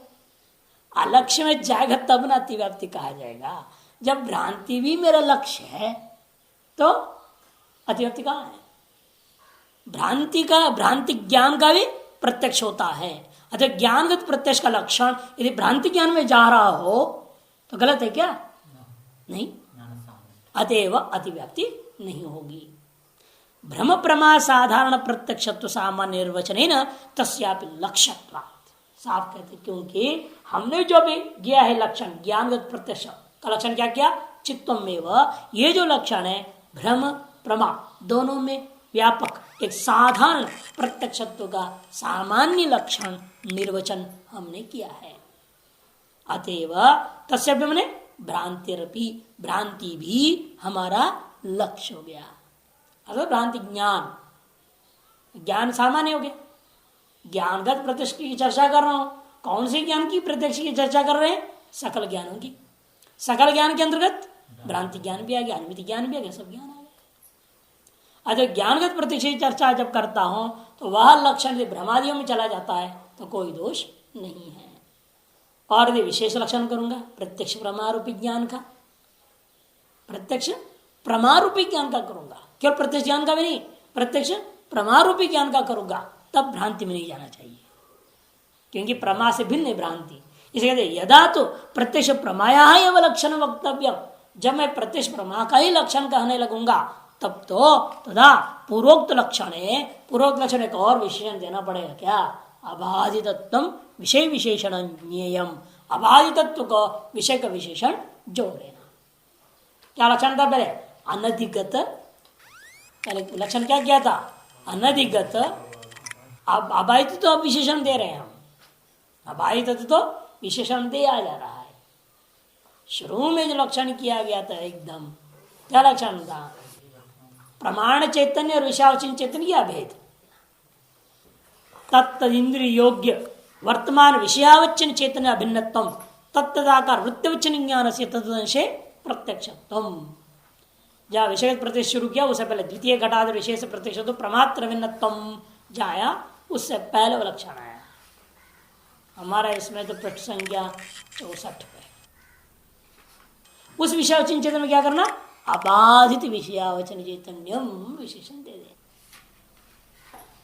अलक्ष्य में जाएगा तब ना अतिव्याप्ति कहा जाएगा। जब भ्रांति भी मेरा लक्ष्य है तो अतिव्याप्ति कहाँ है? भ्रांति ज्ञान का भी प्रत्यक्ष होता है। अतः ज्ञानगत प्रत्यक्ष का लक्षण यदि भ्रांति ज्ञान में जा रहा हो तो गलत है क्या? नहीं, अतएव अतिव्याप्ति नहीं होगी। भ्रम प्रमा साधारण प्रत्यक्षत्व सामान्य निर्वचन तस्यापि लक्ष्यत्वात्, साफ कहते क्योंकि हमने जो भी किया है लक्षण ज्ञानगत प्रत्यक्ष का लक्षण क्या किया? चित्तमेव। ये जो लक्षण है भ्रम प्रमा दोनों में व्यापक एक साधारण प्रत्यक्षत्व का सामान्य लक्षण निर्वचन हमने किया है। अतएव तस्य मैंने भ्रांतिरपि, भ्रांति भी हमारा लक्ष्य हो गया। अगर भ्रांति ज्ञान सामान्य हो गया। ज्ञानगत प्रत्यक्ष की चर्चा कर रहा हूं, कौन से ज्ञान की प्रत्यक्ष की चर्चा कर रहे हैं? सकल ज्ञानों की। सकल ज्ञान के अंतर्गत भ्रांति ज्ञान भी आ गया, अनुमिति ज्ञान भी आ गया, सब ज्ञान आ गया। अगर ज्ञानगत प्रत्यक्ष की चर्चा जब करता हूं तो वह लक्षण यदि भ्रमादियों में चला जाता है तो कोई दोष नहीं है। और यदि विशेष लक्षण करूंगा प्रत्यक्ष प्रमारूपी ज्ञान का, प्रत्यक्ष प्रमारूपी ज्ञान का करूंगा, केवल प्रत्यक्ष ज्ञान का भी नहीं, प्रत्यक्ष प्रमारूपी ज्ञान का करूंगा तब भ्रांति में नहीं जाना चाहिए, क्योंकि प्रमा से भिन्न है भ्रांति। इसे कहते यदा तो प्रत्यक्ष प्रमाया एवं लक्षण वक्तव्य, जब मैं प्रत्यक्ष प्रमा का ही लक्षण कहने लगूंगा तब तो तदा पूर्वोक्त लक्षण है, पूर्वोक्त लक्षण एक और विशेषण देना पड़ेगा। क्या? अबाधितत्व विषय विशेषण ज्ञेयम, अबाधितत्व को विषय का विशेषण जोड़ लेना। क्या लक्षण था पहले? अनधिगत, पहले लक्षण क्या किया था? अनधिगत। अब अबाधित तो अब विशेषण दे रहे हैं हम, अबाधित तो विशेषण दिया जा रहा है। शुरू में जो लक्षण किया गया था एकदम, क्या लक्षण था? प्रमाण चैतन्य और विषयावचन चैतन्य की अभेद। तत्तदिंद्रिय योग्य वर्तमान विषयावचन चैतन्य अभिन्नत्व तत्तदाकार वृत्तिवचन ज्ञान से तदंशे प्रत्यक्षत्वम। जहाँ विषय प्रत्यक्ष शुरू किया उससे पहले द्वितीय घटाधर विशेष प्रत्यक्ष तो प्रमात्र भिन्नत्वम जाया, उससे पहले वो लक्षण आया। हमारा इसमें तो पृष्ठ संख्या 64 पे। उस विषयावचन चैतन्य में क्या करना? अबाधित विषयावचन चैतन्यम विशेषण दे दे।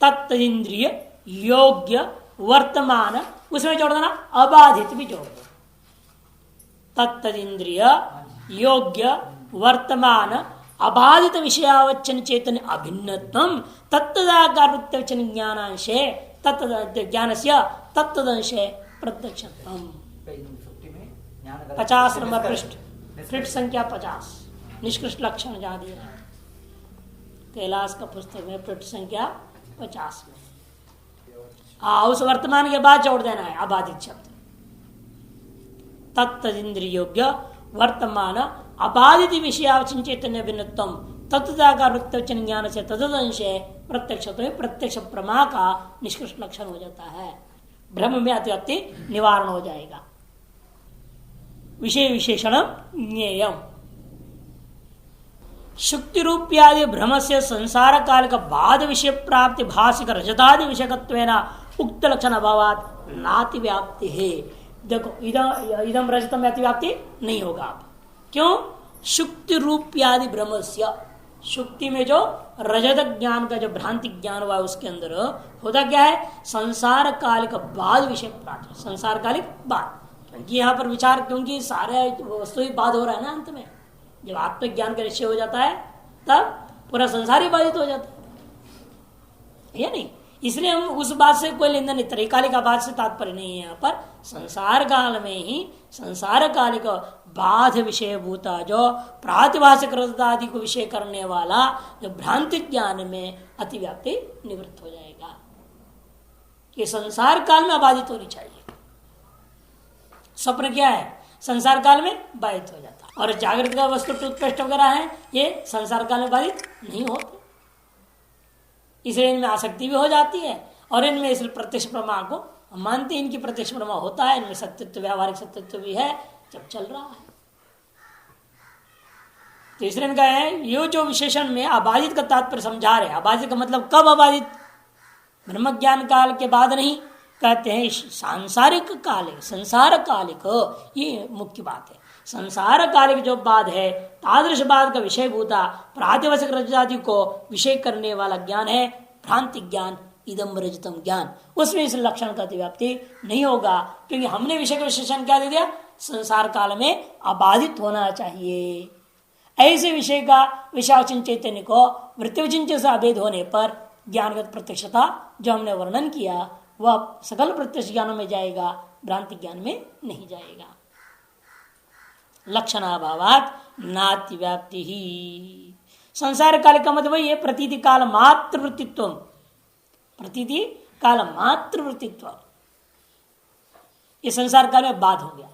तत्तदिंद्रिय योग्य वर्तमान, उसमें जोड़ देना अबाधित भी जोड़ दो। तत्तदिंद्रिय योग्य वर्तमान अबाधित विषयावचन चैतन्य अभिन्नत्वम तत्तदाकार वृत्तिवचन ज्ञानांशे ज्ञानस्य तत्तदंशे प्रत्यक्षत्वम। 50 नंबर पृष्ठ, पृष्ठ संख्या 50, निष्कृष्ट लक्षण जहाँ दिए हैं कैलाश का पुस्तक में, पृष्ठ संख्या 50 में। हाँ, उस वर्तमान के बाद जोड़ देना है अबाधित शब्द। तत्तदिंद्रिय योग्य वर्तमान अबाधित विषयावचन चैतन्य भिन्नत्वम तत्तदाकार वृत्तिवचन ज्ञान से तदंशे प्रत्यक्ष, तो प्रत्यक्ष प्रमा का निष्कृष्ट लक्षण हो जाता है। भ्रम में अतिव्याप्ति निवारण हो जाएगा। विषय विशेषण ज्ञेयम। शुक्ति रूप्यादि भ्रम से संसार काल का बाद विषय प्राप्ति भाषिक रजतादि विषयकत्वेन उक्त लक्षण अभावात नाति व्याप्ति है। देखो इदम रजतम अतिव्याप्ति नहीं होगा। आप क्यों? शुक्ति रूप्यादि भ्रम से, शुक्ति में जो रजत ज्ञान का जो भ्रांति ज्ञान हुआ उसके अंदर होता क्या है? संसार काल का बाद विषय प्राप्त, संसार कालिक बाद। क्योंकि यहाँ पर विचार, क्योंकि सारे वस्तु ही बाद हो रहा है ना। अंत में जब आत्मज्ञान का निश्चय हो जाता है तब पूरा संसार ही बाधित हो जाता है, या नहीं? इसलिए हम उस बात से कोई लेना नहीं, त्रिकालिक बात से तात्पर्य नहीं है। यहाँ पर संसार काल में ही संसार कालिक बाध विषय भूता जो प्रातिभाषिक आदि को विषय करने वाला जो भ्रांति ज्ञान में अतिव्याप्ति निवृत्त हो जाएगा। कि संसार काल में अबाधित होनी चाहिए। स्वप्न क्या है? संसार काल में बाधित हो जाता है। और जागृत का वस्तु टूथपेस्ट वगैरह है, ये संसार काल में बाधित नहीं होते, इसलिए इनमें आसक्ति भी हो जाती है। और इनमें इसलिए प्रत्यक्ष प्रमा को हम मानते हैं, इनकी प्रत्यक्ष प्रमा होता है, इनमें सत्यत्व व्यावहारिक सत्यत्व भी है जब चल रहा है। तो इसलिए इनका है ये जो विशेषण में अबाधित का तात्पर्य समझा रहे। अबाधित का मतलब कब अबाधित? ब्रह्म ज्ञान काल के बाद नहीं, कहते हैं सांसारिक कालिक, संसार कालिक, ये मुख्य बात है। संसार कालिक जो बाद है, तादृश बाद का विषय भूता प्रातिभाषिक रजतादि को विषय करने वाला ज्ञान है भ्रांति ज्ञान, इदम रजतम ज्ञान। उसमें इस लक्षण का अतिव्याप्ति नहीं होगा, क्योंकि हमने विषय का विशेषण क्या दे दिया? संसार काल में अबाधित होना चाहिए। ऐसे विषय का विषयावचन चैतन्य को वृत्तिवचन से अभेद होने पर ज्ञानगत प्रत्यक्षता जो हमने वर्णन किया वह सकल प्रत्यक्ष ज्ञानों में जाएगा, भ्रांति ज्ञान में नहीं जाएगा। लक्षणाभावात नाति व्याप्ति ही। संसार काल का मतलब वही है प्रतीति काल मात्र वृत्तित्व, प्रतीति काल मात्र वृत्तित्व। ये संसार काल में बाध हो गया।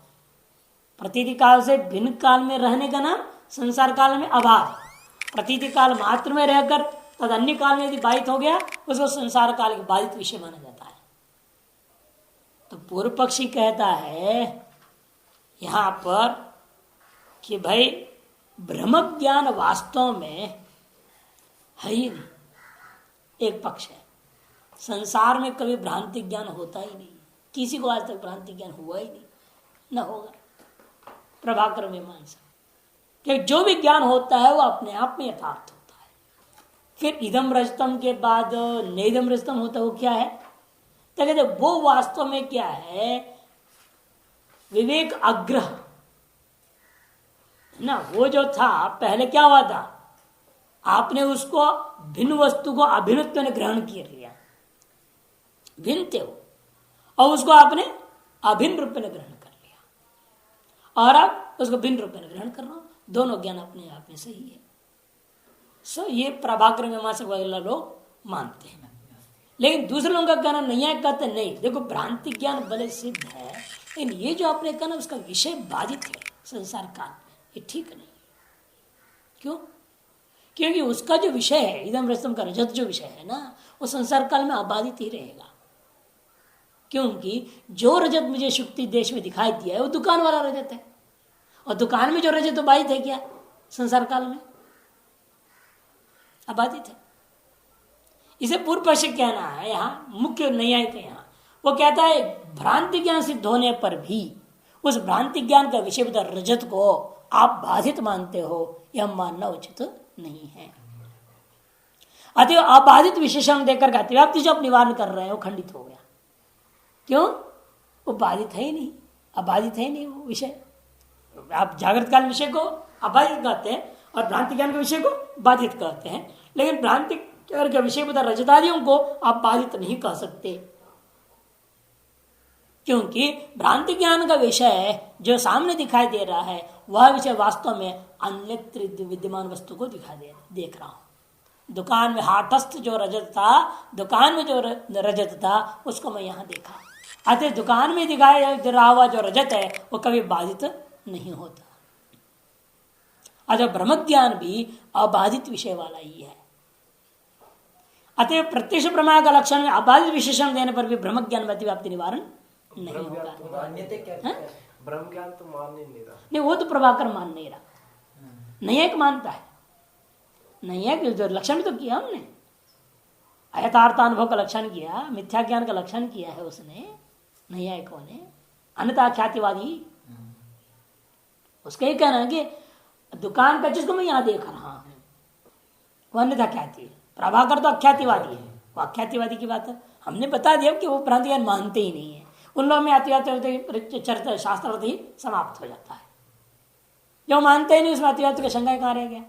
प्रतीति काल से भिन्न काल में रहने का नाम संसार काल में अबाध। प्रतीति काल मात्र में रहकर तद अन्य काल में यदि बाधित हो गया उसको संसार काल के बाधित विषय माना जाता है। तो पूर्व पक्षी कहता है यहां पर कि भाई ब्रह्म ज्ञान वास्तव में है ही नहीं। एक पक्ष है, संसार में कभी भ्रांति ज्ञान होता ही नहीं, किसी को आज तक भ्रांति ज्ञान हुआ ही नहीं, न होगा। प्रभाकर में मान सकते कि जो भी ज्ञान होता है वो अपने आप में यथार्थ होता है। फिर इदम रजतम के बाद नेदम रजतम होता वो क्या है? तो कहते वो वास्तव में क्या है? विवेक आग्रह ना। वो जो था पहले क्या हुआ था, आपने उसको भिन्न वस्तु को अभिन्नत्व ने ग्रहण किया लिया, भिन्न थे वो, और उसको आपने अभिन्न रूप में ग्रहण कर लिया, और आप उसको भिन्न रूप में ग्रहण कर रहे हो। दोनों ज्ञान अपने आप में सही है। ये प्रभाकर मीमांसक वगैरह लोग मानते हैं, लेकिन दूसरे लोगों का कहना नहीं है। कहते नहीं, देखो भ्रांति ज्ञान भले सिद्ध है, लेकिन ये जो आपने कहना उसका विषय बाधित है संसार काल में, ये ठीक नहीं। क्यों? क्योंकि उसका जो विषय है इदम रजतम का रजत जो विषय है ना, वो संसार काल में अबाधित ही रहेगा। क्योंकि जो रजत मुझे शुक्ति देश में दिखाई दिया है वो दुकान वाला रजत है, और दुकान में जो रजत तो बाधित है क्या संसार काल में? अबाधित है। इसे पूर्व पक्ष कहना है यहाँ मुख्य न्यायिक है। यहाँ वो कहता है भ्रांति ज्ञान सिद्ध होने पर भी उस भ्रांति ज्ञान का विषय रजत को आप बाधित मानते हो, यह मानना उचित नहीं है। अतः अबाधित विशेषण देकर के अतिव्याप्ति जो आप निवारण कर रहे हैं वो खंडित हो गया। क्यों? वो बाधित है ही नहीं, अबाधित है ही नहीं वो विषय। आप जागृत काल विषय को अबाधित कहते हैं और भ्रांति ज्ञान के विषय को बाधित कहते हैं, लेकिन भ्रांति ज्ञान के विषय बता रजतादियों को आप बाधित नहीं कह सकते, क्योंकि भ्रांति ज्ञान का विषय जो सामने दिखाई दे रहा है वह विषय वास्तव में अन्यत्र विद्यमान वस्तु को देख रहा हूं। दुकान में हाटस्थ जो रजत था, दुकान में जो रजत था उसको मैं यहां देखा। अतः दुकान में दिखाया रहा हुआ जो रजत है वो कभी बाधित नहीं होता। अतः ब्रह्म ज्ञान भी अबाधित विषय वाला ही है। अतः प्रत्यक्ष प्रमाण का लक्षण में अबाधित विशेषण देने पर भी ब्रह्म ज्ञान में अतिव्याप्ति निवारण नहीं होगा। ब्रह्म ज्ञान तो मान ही नहीं रहा। नहीं, वो तो प्रभाकर मान नहीं रहा, नहीं एक मानता है। नहीं है कि जो लक्षण तो किया हमने, अयथार्थ अनुभव का लक्षण किया, मिथ्या ज्ञान का लक्षण किया है उसने, नहीं है कौन है अन्यथा ख्यातिवादी। उसका ही कहना है कि दुकान का जिसको मैं यहां देख रहा हूं वो अन्यथा ख्याति है, प्रभाकर तो अख्यातिवादी है, वो अख्यातिवादी की बात है। हमने बता दिया कि वो भ्रांति ज्ञान मानते ही नहीं है। उन लोगों में अतिव्याप्ति चरित्र शास्त्र ही समाप्त हो जाता है। जो मानते ही नहीं उसमें अतिव्याप्ति का शंका कहां रह गया?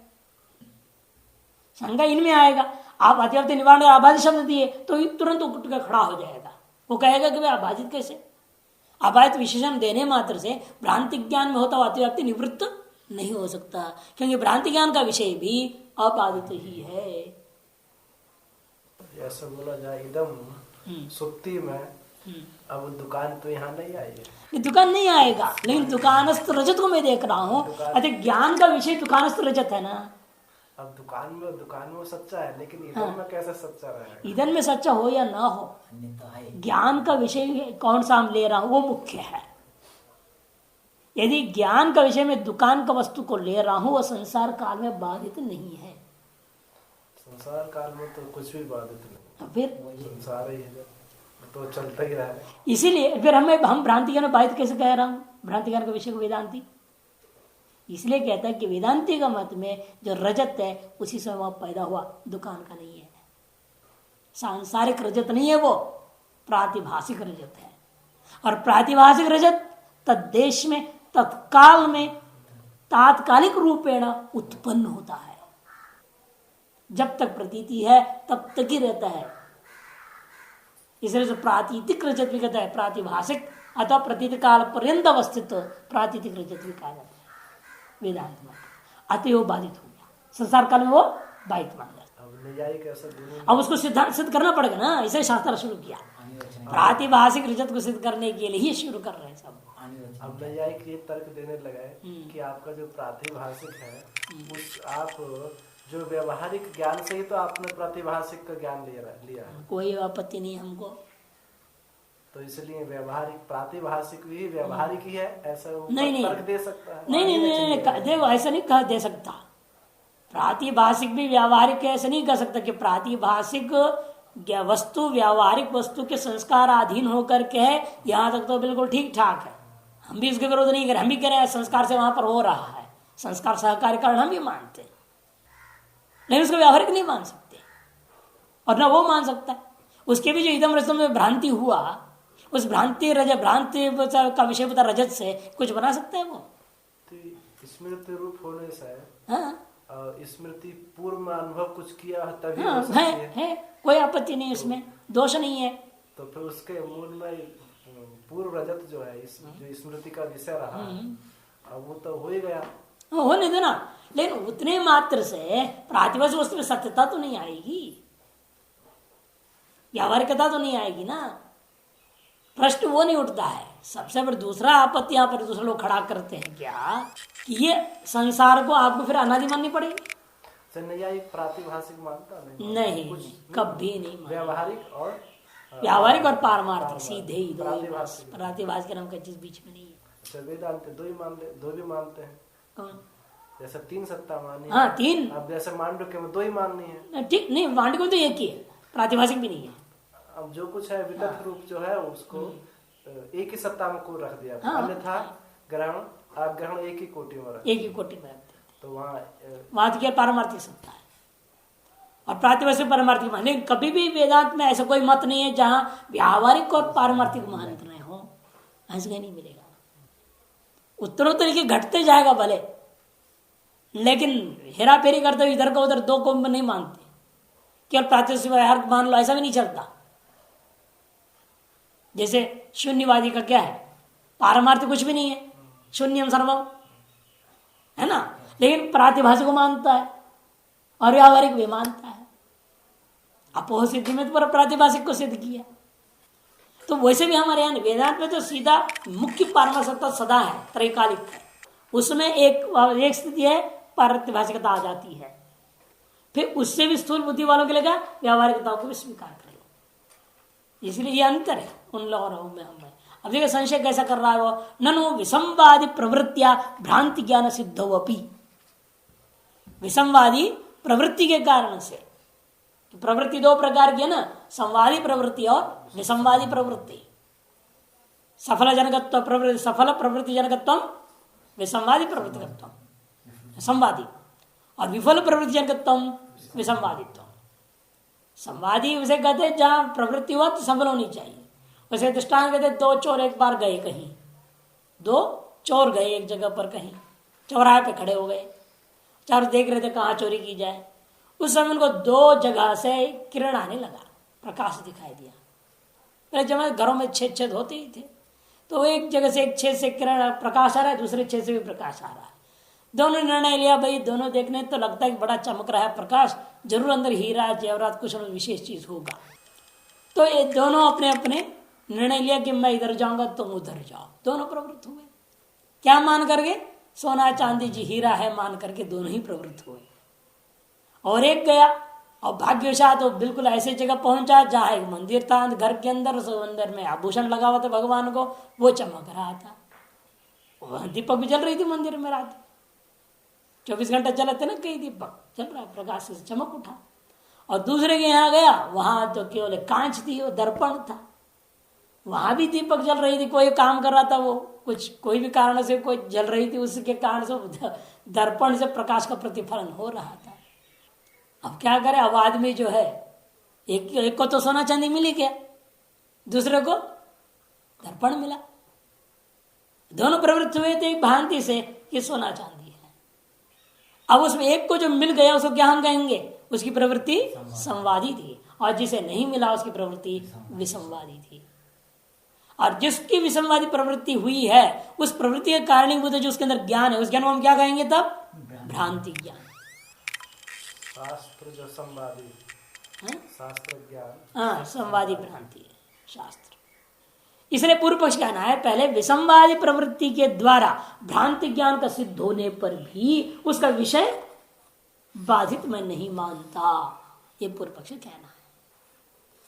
शंका इनमें आएगा। आप अतिव्याप्ति निवारण अबाधित शब्द दिए तो तुरंत उठ कर खड़ा हो जाएगा, वो कहेगा कि भाई अबाधित कैसे? अबाधित विशेषण देने मात्र से भ्रांति ज्ञान में होता हुआ अतिव्याप्ति निवृत्त नहीं हो सकता, क्योंकि भ्रांति ज्ञान का विषय भी अबाधित ही है। ऐसा बोला जाए इदम सुक्ति में, अब दुकान तो यहाँ नहीं आई है। दुकान नहीं आएगा, लेकिन दुकानस्थ रजत को मैं देख रहा हूँ। अच्छा, ज्ञान का विषय दुकानस्थ रजत है ना। अब दुकान में वो सच्चा है, लेकिन ईंधन में कैसे सच्चा रहेगा? ईंधन में सच्चा हो या ना हो, ज्ञान का विषय कौन सा हम ले रहा हूं वो मुख्य है। यदि ज्ञान का विषय में दुकान का वस्तु को ले रहा हूं वो संसार काल में बाधित नहीं है। संसार काल में तो कुछ भी बाधित नहीं, फिर संसार ही है तो चलता ही रहा है। इसीलिए फिर हम भ्रांति ज्ञान बाधित कैसे कह रहा हूं? भ्रांति ज्ञान का विषय को वेदांती इसलिए कहता है कि वेदांति का मत में जो रजत है उसी से वह पैदा हुआ, दुकान का नहीं है। सांसारिक रजत नहीं है, वो प्रातिभाषिक रजत है। और प्रातिभाषिक रजत तद्देश में तत्काल में तात्कालिक रूपेण उत्पन्न होता है। जब तक प्रतीति है तब तक ही रहता है। इसलिए प्रातीतिक रजत भी कहता है प्रातिभाषिक अथवा प्रतीत काल पर्यंत अवस्थित प्रातीतिक रजत भी कहा जाता है वेदांत में। अतः वो बाधित हो गया, संसार काल में वो बाधित मान गया। अब उसको सिद्धांत सिद्ध करना पड़ेगा ना, इसे शास्त्र शुरू किया। प्रातिभाषिक रजत को सिद्ध करने के लिए ही शुरू कर रहे हैं सब। अब नैयायिक ये तर्क देने लगा है कि आपका जो प्रातिभाषिक है उस आप जो व्यवहारिक ज्ञान से ही तो आपने प्रातिभाषिक का ज्ञान लिया है। कोई आपत्ति नहीं हमको, तो इसलिए व्यवहारिक प्रातिभाषिक भी व्यवहारिक ही है, ऐसा नहीं तर्क दे सकता है? नहीं, देखो ऐसा नहीं कह दे सकता। प्रातिभाषिक भी व्यावहारिक ऐसा नहीं कह सकता कि प्रातिभाषिक वस्तु व्यावहारिक वस्तु के संस्कार अधीन होकर के है, यहाँ तक तो बिल्कुल ठीक ठाक है। हम भी इसके विरोध नहीं करें, हम भी कह रहे हैं संस्कार से वहां पर हो रहा है, संस्कार सहकारी कारण हम भी मानते हैं, लेकिन उसको व्यावहारिक नहीं मान सकते। और ना वो मान सकता है। उसके भी जो इदम रजतम में भ्रांति हुआ, उस भ्रांति का विषय पता रजत से कुछ बना सकता है वो? तो स्मृति रूप होने से हाँ स्मृति पूर्व में अनुभव कुछ किया है तभी हाँ, हो सकती है कोई आपत्ति नहीं, उसमें दोष नहीं है। तो फिर उसके मूल में पूर्व रजत जो है जो स्मृति का विषय रहा, अब वो तो हो ही गया, होने दो ना। लेकिन उतने मात्र से प्रातिभाषिक वस्तु में सत्यता तो नहीं आएगी, व्यावहारिकता तो नहीं आएगी ना। प्रश्न वो नहीं उठता है। सबसे बड़ा दूसरा आपत्ति यहाँ पर दूसरे लोग खड़ा करते हैं क्या कि ये संसार को आपको फिर अनादि माननी पड़ेगी। एक प्रातिभाषिक मानता नहीं, कभी नहीं मानता। व्यावहारिक और पारमार्थिक सीधे ही दो। प्रातिभाषिक के नाम का चीज बीच में नहीं है। अच्छा, वेदांत दो भी मानते हैं। कौन? जैसे 3 सत्ता मानी, हाँ 3। अब जैसे मांडुक्य में 2 ही माननी है। ठीक नहीं, मांडुक्य में तो एक ही है, प्रातिभाषिक भी नहीं है। अब जो कुछ है वितथ रूप जो है उसको एक ही सत्ता में को रख दिया, अन्यथा ग्रहण आप ग्रहण एक ही कोटि में रख, एक ही कोटि में रखते, तो वहाँ तो क्या पारमार्थिक सत्ता है और प्रातिभाषिक पारमार्थिक मान। लेकिन कभी भी वेदांत में ऐसा कोई मत नहीं है जहां व्यावहारिक और पारमार्थिक मानते नहीं हो, ऐसा नहीं मिलेगा। उत्तरोत्तर के घटते जाएगा भले, लेकिन हेरा फेरी करते हुए इधर का उधर 2 को नहीं मानते, केवल प्रातिभाषिक व्यवहार मान लो, ऐसा भी नहीं चलता। जैसे शून्यवादी का क्या है, पारमार्थिक कुछ भी नहीं है, शून्यम सर्वम है ना, लेकिन प्रातिभाषिक को मानता है और व्यावहारिक भी मानता है। अपोह सिद्धि में तो प्रातिभाषिक को सिद्ध किया। तो वैसे भी हमारे यहाँ वेदांत में तो सीधा मुख्य पारमार्थिकता सदा है, त्रैकालिक है। उसमें एक स्थिति है प्रातिभाषिकता आ जाती है, फिर उससे भी स्थूल बुद्धि वालों के लिए व्यावहारिकता को भी स्वीकार कर लो। इसलिए ये अंतर है उन लोगों में हमें। अब देखिए संशय कैसा कर रहा है वो, ननु विसंवादी प्रवृत्तिया भ्रांति ज्ञान सिद्धो अपि। विसंवादी प्रवृत्ति के कारण से, तो प्रवृत्ति 2 प्रकार की है ना, संवादी प्रवृत्ति और विसंवादी प्रवृत्ति। सफल जनकत्व प्रवृत्ति, सफल प्रवृत्ति जनकत्व, विसंवादी प्रवृत्तिकत्व संवादी, और विफल प्रवृत्ति जनकत्व विसंवादित्व। संवादी उसे कहते हैं जहां प्रवृत्ति हुआ तो सफल होनी चाहिए। वैसे दृष्टांत कहते 2 चोर एक बार गए कहीं, 2 चोर गए एक जगह पर, कहीं चौराहे पे खड़े हो गए, चारों देख रहे थे कहाँ चोरी की जाए। उस समय उनको 2 जगह से किरण आने लगा, प्रकाश दिखाई दिया। पहले जब घरों में छेद होते ही थे, तो एक जगह से एक छेद से किरण प्रकाश आ रहा है, दूसरे छेद से भी प्रकाश आ रहा है। दोनों निर्णय लिया, भाई दोनों देखने तो लगता है कि बड़ा चमक रहा है प्रकाश, जरूर अंदर हीरा जेवरात कुछ विशेष चीज होगा। तो ये दोनों अपने अपने निर्णय लिया कि मैं इधर जाऊंगा तुम उधर जाओ। दोनों प्रवृत्त हुए, क्या मान करके, सोना चांदी जी हीरा है मान करके दोनों ही प्रवृत्त हुए। और एक गया और भाग्यवशात तो बिल्कुल ऐसे जगह पहुंचा जहां एक मंदिर था घर के अंदर, अंदर में आभूषण लगा हुआ था भगवान को, वो चमक रहा था। वहां दीपक भी जल रही थी मंदिर में, रात 24 घंटा चलते ना, कई दीपक चल रहा, प्रकाश से चमक उठा। और दूसरे के यहाँ गया, वहां तो केवल कांच थी, वो दर्पण था, वहां भी दीपक जल रही थी। कोई काम कर रहा था, वो कुछ कोई भी कारण से कोई जल रही थी, उसके कारण से दर्पण से प्रकाश का प्रतिफलन हो रहा था। अब क्या करे, अब आदमी जो है एक को तो सोना चांदी मिल ही गया, दूसरे को दर्पण मिला। दोनों प्रवृत्त हुए थे एक भ्रांति से कि सोना चांदी है। अब उसमें एक को जो मिल गया उसको क्या हम कहेंगे, उसकी प्रवृत्ति संवादी थी, और जिसे नहीं मिला उसकी प्रवृत्ति विसंवादी थी। और जिसकी विसंवादी प्रवृत्ति हुई है उस प्रवृत्ति के कारणीभूत जो उसके अंदर ज्ञान है, उस ज्ञान को हम क्या कहेंगे तब, भ्रांति ज्ञान। शास्त्र जो संवादी, शास्त्र ज्ञान, हाँ संवादी भ्रांति है शास्त्र। इसलिए पूर्व पक्ष कहना है पहले विसंवादी प्रवृत्ति के द्वारा भ्रांति ज्ञान का सिद्ध होने पर भी उसका विषय बाधित मैं नहीं मानता, ये पूर्व पक्ष कहना है।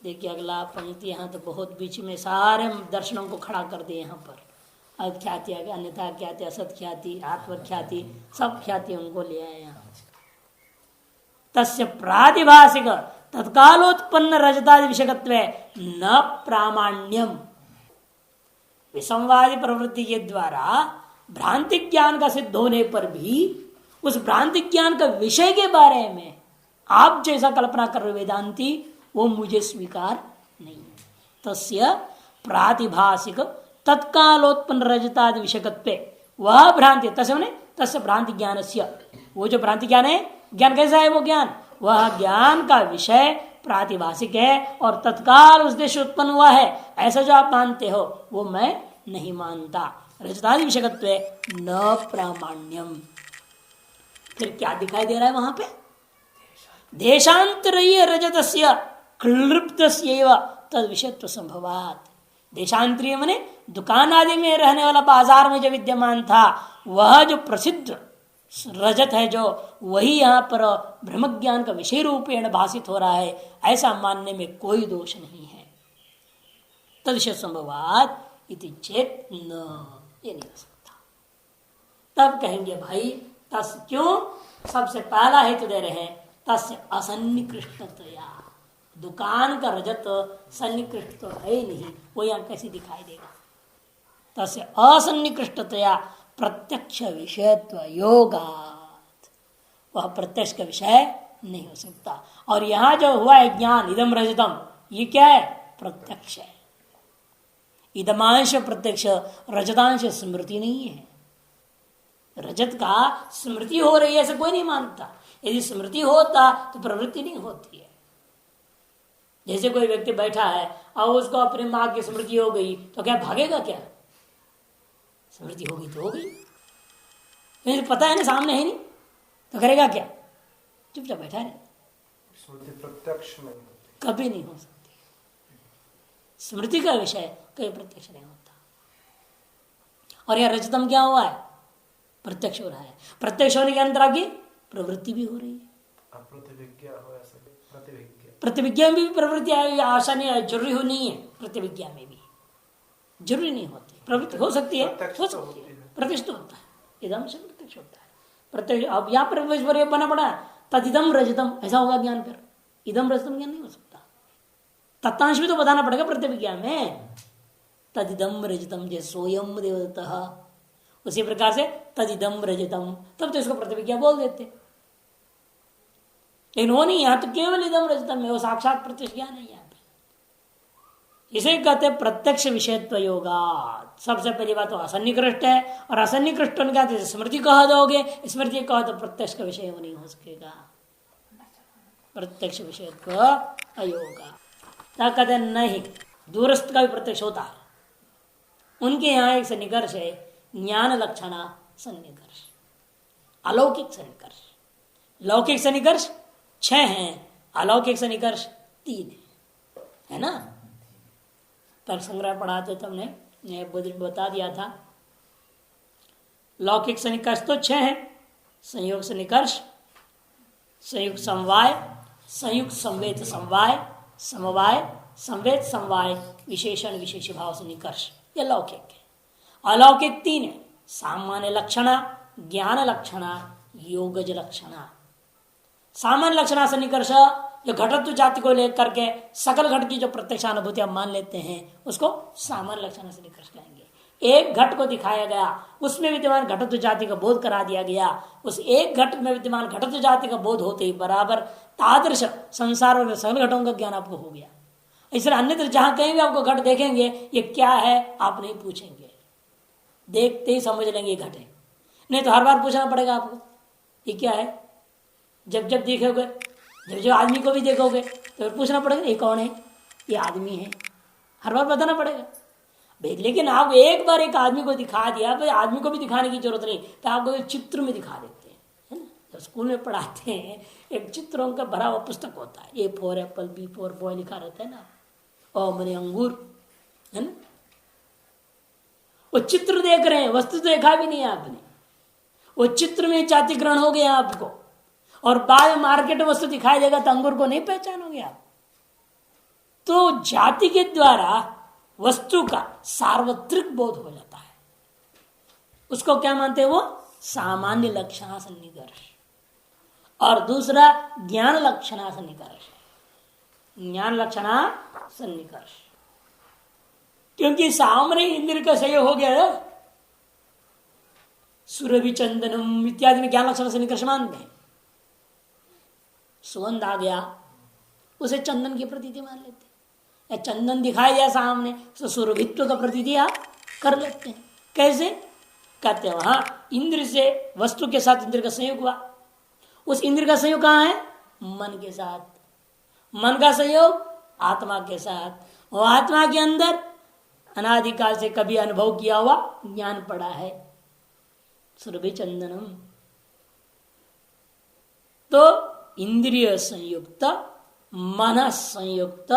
देखिए अगला पंक्ति, यहाँ तो बहुत बीच में सारे दर्शनों को खड़ा कर दिए। यहाँ पर अख्याति, अन्यथा ख्याति, असत ख्याति, आत्मख्याति, सब ख्याति उनको ले आए यहाँ। तस्य प्रातिभाषिक तत्कालोत्पन्न रजतादि विषयकत्व न प्रामाण्यम। विसंवादी प्रवृत्ति के द्वारा भ्रांति ज्ञान का सिद्ध होने पर भी उस भ्रांति ज्ञान का विषय के बारे में आप जैसा कल्पना कर रहे वेदांती, वो मुझे स्वीकार नहीं है। तस्य प्रातिभाषिक तत्कालोत्पन्न रजतादि विषयकत्वे वह भ्रांति, तस्य माने तस्य भ्रांति ज्ञानस्य, वो जो भ्रांति ज्ञान है, ज्ञान कैसा है वो ज्ञान, वह ज्ञान का विषय प्रातिभाषिक है और तत्काल उस देश उत्पन्न हुआ है, ऐसा जो आप मानते हो वो मैं नहीं मानता। रजतादि विषयकत्वे न प्रामाण्यम। फिर क्या दिखाई दे रहा है वहां पे, देशांतरीय रजतस्य क्लृप्तस्यैव तद विषयत्व संभवात। देशांतरीय माने दुकान आदि में रहने वाला, बाजार में जो विद्यमान था वह जो प्रसिद्ध रजत है जो, वही यहाँ पर ब्रह्म ज्ञान का विषय रूपेण भाषित हो रहा है, ऐसा मानने में कोई दोष नहीं है। तद विषय संभवात इति चेत न, ये नहीं हो सकता। तब कहेंगे भाई तस् क्यों, सबसे पहला हेतु दे रहे हैं, तस्य असन्निकृष्टतया, दुकान का रजत सन्निकृष्ट तो है ही नहीं, वो यहाँ कैसे दिखाई देगा। तस्य असन्निकृष्टतया प्रत्यक्ष विषयत्व योगात्, वह प्रत्यक्ष का विषय नहीं हो सकता। और यहां जो हुआ है ज्ञान इदम रजतम, ये क्या है, प्रत्यक्ष है। इदमांश प्रत्यक्ष, रजतांश स्मृति नहीं है। रजत का स्मृति हो रही है ऐसा कोई नहीं मानता। यदि स्मृति होता तो प्रवृत्ति नहीं होती है। जैसे कोई व्यक्ति बैठा है और उसको अपनी माँ की स्मृति हो गई तो क्या भागेगा, क्या स्मृति होगी तो हो गई, लेकिन पता है ना सामने है नहीं तो करेगा क्या, चुपचाप बैठा रहे। स्मृति प्रत्यक्ष नहीं होती, कभी नहीं हो सकती। स्मृति का विषय कभी प्रत्यक्ष नहीं होता। और यह रजतम क्या हुआ है, प्रत्यक्ष हो रहा है। प्रत्यक्ष होने के अंतर आगे प्रवृत्ति भी हो रही है। प्रतिविज्ञा हो, ऐसा प्रतिविज्ञा, प्रतिविज्ञा में भी प्रवृत्ति आशा नहीं, जरूरी हो नहीं है। प्रतिविज्ञा में भी जरूरी नहीं होती, प्रवृत्ति हो सकती है, हो सकती है, प्रत्यक्ष तो होता है, इदम से प्रत्यक्ष होता है। प्रत्यक्ष अब यहाँ पर बना पड़ा तदिदम रजतम, ऐसा होगा ज्ञान, फिर इदम रजतम ज्ञान नहीं हो सकता। तत्तांश भी तो बताना पड़ेगा प्रतिविज्ञा में, तदिदम रजतम जय सोयम देवदत्तः, उसी प्रकार से तदिदम रजतम, तब तो इसको प्रतिविज्ञा बोल देते। लेकिन वो नहीं, यहां तो केवल इदम रजतम है, वो साक्षात प्रत्यक्ष ज्ञान है यहाँ पे। इसे कहते हैं प्रत्यक्ष विषयत्व योगा। सबसे पहली बात तो असन्निकृष्ट है, और असन्निकृष्ट होने का स्मृति कह दोगे, स्मृति कहो तो प्रत्यक्ष का विषय वो नहीं हो सकेगा। प्रत्यक्ष विषयत्व अयोगा। क्या कहते हैं, नहीं, दूरस्थ का भी प्रत्यक्ष होता है। उनके यहाँ एक सन्निकर्ष है, ज्ञान लक्षणा सन्निकर्ष, अलौकिक सन्निकर्ष। लौकिक सन्निकर्ष 6 हैं, अलौकिक सन्निकर्ष 3 है ना। तर्क संग्रह पढ़ाते तो हमने बता दिया था। लौकिक सन्निकर्ष तो 6 हैं, संयोग सन्निकर्ष, संयुक्त समवाय, संयुक्त संवेद समवाय, समवाय, संवेद समवाय, विशेषण विशेष भाव सन्निकर्ष, ये लौकिक है। अलौकिक 3 है, सामान्य लक्षणा, ज्ञान लक्षणा, योगज लक्षणा। सामान्य लक्षणा सन्निकर्ष जो घटत्व जाति को लेकर के सकल घट की जो प्रत्यक्ष अनुभूति हम मान लेते हैं उसको सामान्य लक्षण सन्निकर्ष कहेंगे। एक घट को दिखाया गया, उसमें विद्यमान घटत्व जाति का बोध करा दिया गया, उस एक घट में विद्यमान घटत्व जाति का बोध होते ही बराबर तादृश संसार में सकल घटों का ज्ञान आपको हो गया। इसलिए अन्यत्र जहां कहीं भी आपको घट देखेंगे ये क्या है आप नहीं पूछेंगे, देखते ही समझ लेंगे घट है। नहीं तो हर बार पूछना पड़ेगा आपको ये क्या है। जब जब देखोगे, जब आदमी को भी देखोगे तो पूछना पड़ेगा ये कौन है, ये आदमी है, हर बार बताना पड़ेगा। लेकिन आप एक बार एक आदमी को दिखा दिया, तो आदमी को भी दिखाने की जरूरत नहीं, तो आपको एक चित्र में दिखा देते हैं, है ना। जब स्कूल में पढ़ाते हैं एक चित्रों का भरा हुआ पुस्तक होता है, A for Apple, B for boy लिखा रहता है ना, ओ मैंने अंगूर, है ना। वो चित्र देख रहे हैं, वस्तु तो देखा भी नहीं आपने, वो चित्र में जाति ग्रहण हो गया आपको, और बाद में मार्केट में वस्तु दिखाई देगा तो अंगूर को नहीं पहचानोगे आप। तो जाति के द्वारा वस्तु का सार्वत्रिक बोध हो जाता है, उसको क्या मानते हैं वो सामान्य लक्षणा सन्निकर्ष। और दूसरा ज्ञान लक्षणा सन्निकर्ष, ज्ञान लक्षणा सन्निकर्ष, क्योंकि सामने इंद्र का सही हो गया ना, सुरभि चंदनम इत्यादि में ज्ञान लक्षण सन्निकर्ष मानते हैं। सुगंध आ गया, उसे चंदन की प्रतीति मान लेते हैं। या चंदन दिखाई दिया सामने तो सुरभित्व का प्रतीति आप कर लेते हैं। कैसे कहते हैं? वहां इंद्र से वस्तु के साथ इंद्र का संयोग हुआ। उस इंद्र का संयोग कहाँ है? मन के साथ। मन का संयोग आत्मा के साथ, और आत्मा के अंदर अनादिकाल से कभी अनुभव किया हुआ ज्ञान पड़ा है, सुरभि चंदनम। तो इंद्रिय संयुक्त, मन संयुक्त,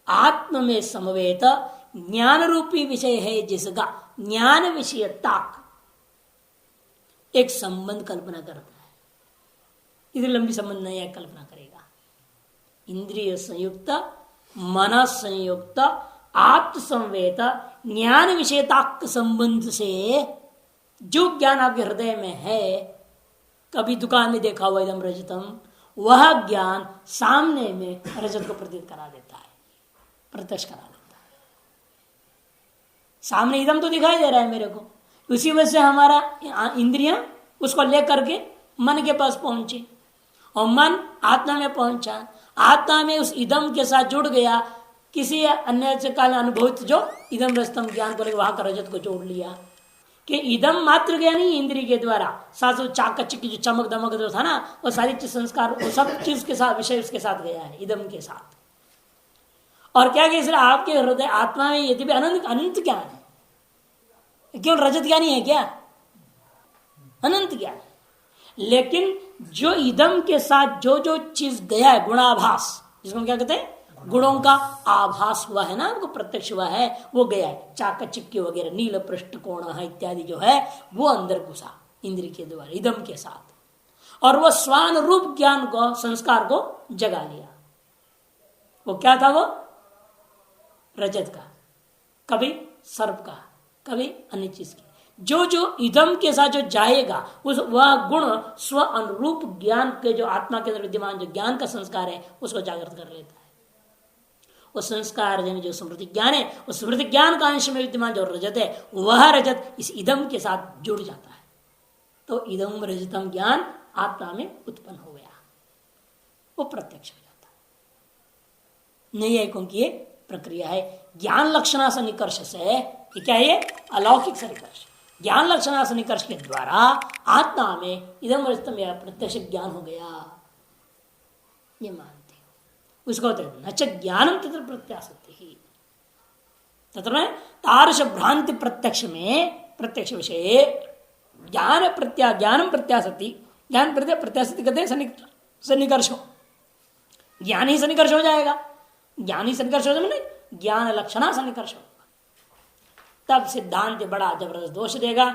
आत्म में समवेत ज्ञान रूपी विषय है, जिसका ज्ञान विषयता एक संबंध कल्पना करता है। इधर लंबी संबंध नहीं है, कल्पना करेगा। इंद्रिय संयुक्त, मन संयुक्त, आत्म संवेत ज्ञान विषयताक संबंध से जो ज्ञान आपके हृदय में है, कभी दुकान में देखा हुआ एकदम रजतम, वह ज्ञान सामने में रजत को प्रतीत करा देता है, प्रत्यक्ष करा देता है। सामने एकदम तो दिखाई दे रहा है मेरे को, उसी वजह से हमारा इंद्रियां उसको लेकर के मन के पास पहुंचे, और मन आत्मा में पहुंचा, आत्मा में उस इदम के साथ जुड़ गया। किसी अन्य काल अनुभूत जो इदम रजतम ज्ञान को लेकर वहां का रजत को जोड़ लिया, कि इदम मात्र गया नहीं इंद्रिय के द्वारा, साथ चाकच की जो चमक दमक जो था ना, वो सारी चीज संस्कार, वो सब चीज के साथ विषय उसके साथ गया है, इदम के साथ। और क्या इसलिए आपके हृदय आत्मा में यदि भी अनंत अनंत ज्ञान है, केवल रजत ज्ञान ही है क्या? अनंत ज्ञान है। लेकिन जो इदम के साथ जो जो चीज गया है, गुणाभास, जिसको हम क्या कहते हैं, गुणों का आभास हुआ है ना, उनको प्रत्यक्ष हुआ है, वो गया है। चाक चिक्की वगैरह, नील पृष्ठ कोण इत्यादि जो है वो अंदर घुसा इंद्रिय के द्वारा इदम के साथ, और वो स्वान रूप ज्ञान को, संस्कार को जगा लिया। वो क्या था? वो रजत का, कभी सर्प का, कभी अन्य चीज की। जो जो इदम के साथ जो जाएगा, उस वह गुण स्व अनुरूप ज्ञान के जो आत्मा के अंदर विद्यमान जो ज्ञान का संस्कार है, उसको जागृत कर लेता है। वो संस्कार जो स्मृति ज्ञान है, उस स्मृति ज्ञान का अंश में विद्यमान जो रजत है, वह रजत इस इदम के साथ जुड़ जाता है। तो इदम रजतम ज्ञान आत्मा में उत्पन्न हो गया, वो प्रत्यक्ष हो जाता है। नहीं है, क्योंकि ये प्रक्रिया है ज्ञान लक्षणा से निकर्ष से। ये क्या है? अलौकिक से निकर्ष, ज्ञान लक्षणा से निकर्ष के द्वारा आत्मा में इदम रजतम या प्रत्यक्ष ज्ञान हो गया, ये मानते उसको होते न च ज्ञानम तत्र प्रत्याशति ही। तत्र तारस भ्रांति प्रत्यक्ष में, प्रत्यक्ष विषय ज्ञान ज्ञानम प्रत्याशति, ज्ञान प्रत्याशति कहते हैं सन्निकर्ष। ज्ञान ही सन्निकर्ष हो जाएगा, ज्ञान ही सन्निकर्ष हो जाएगा, ज्ञान लक्षणा सन्निकर्ष होगा। तब सिद्धांत बड़ा जबरदस्त दोष देगा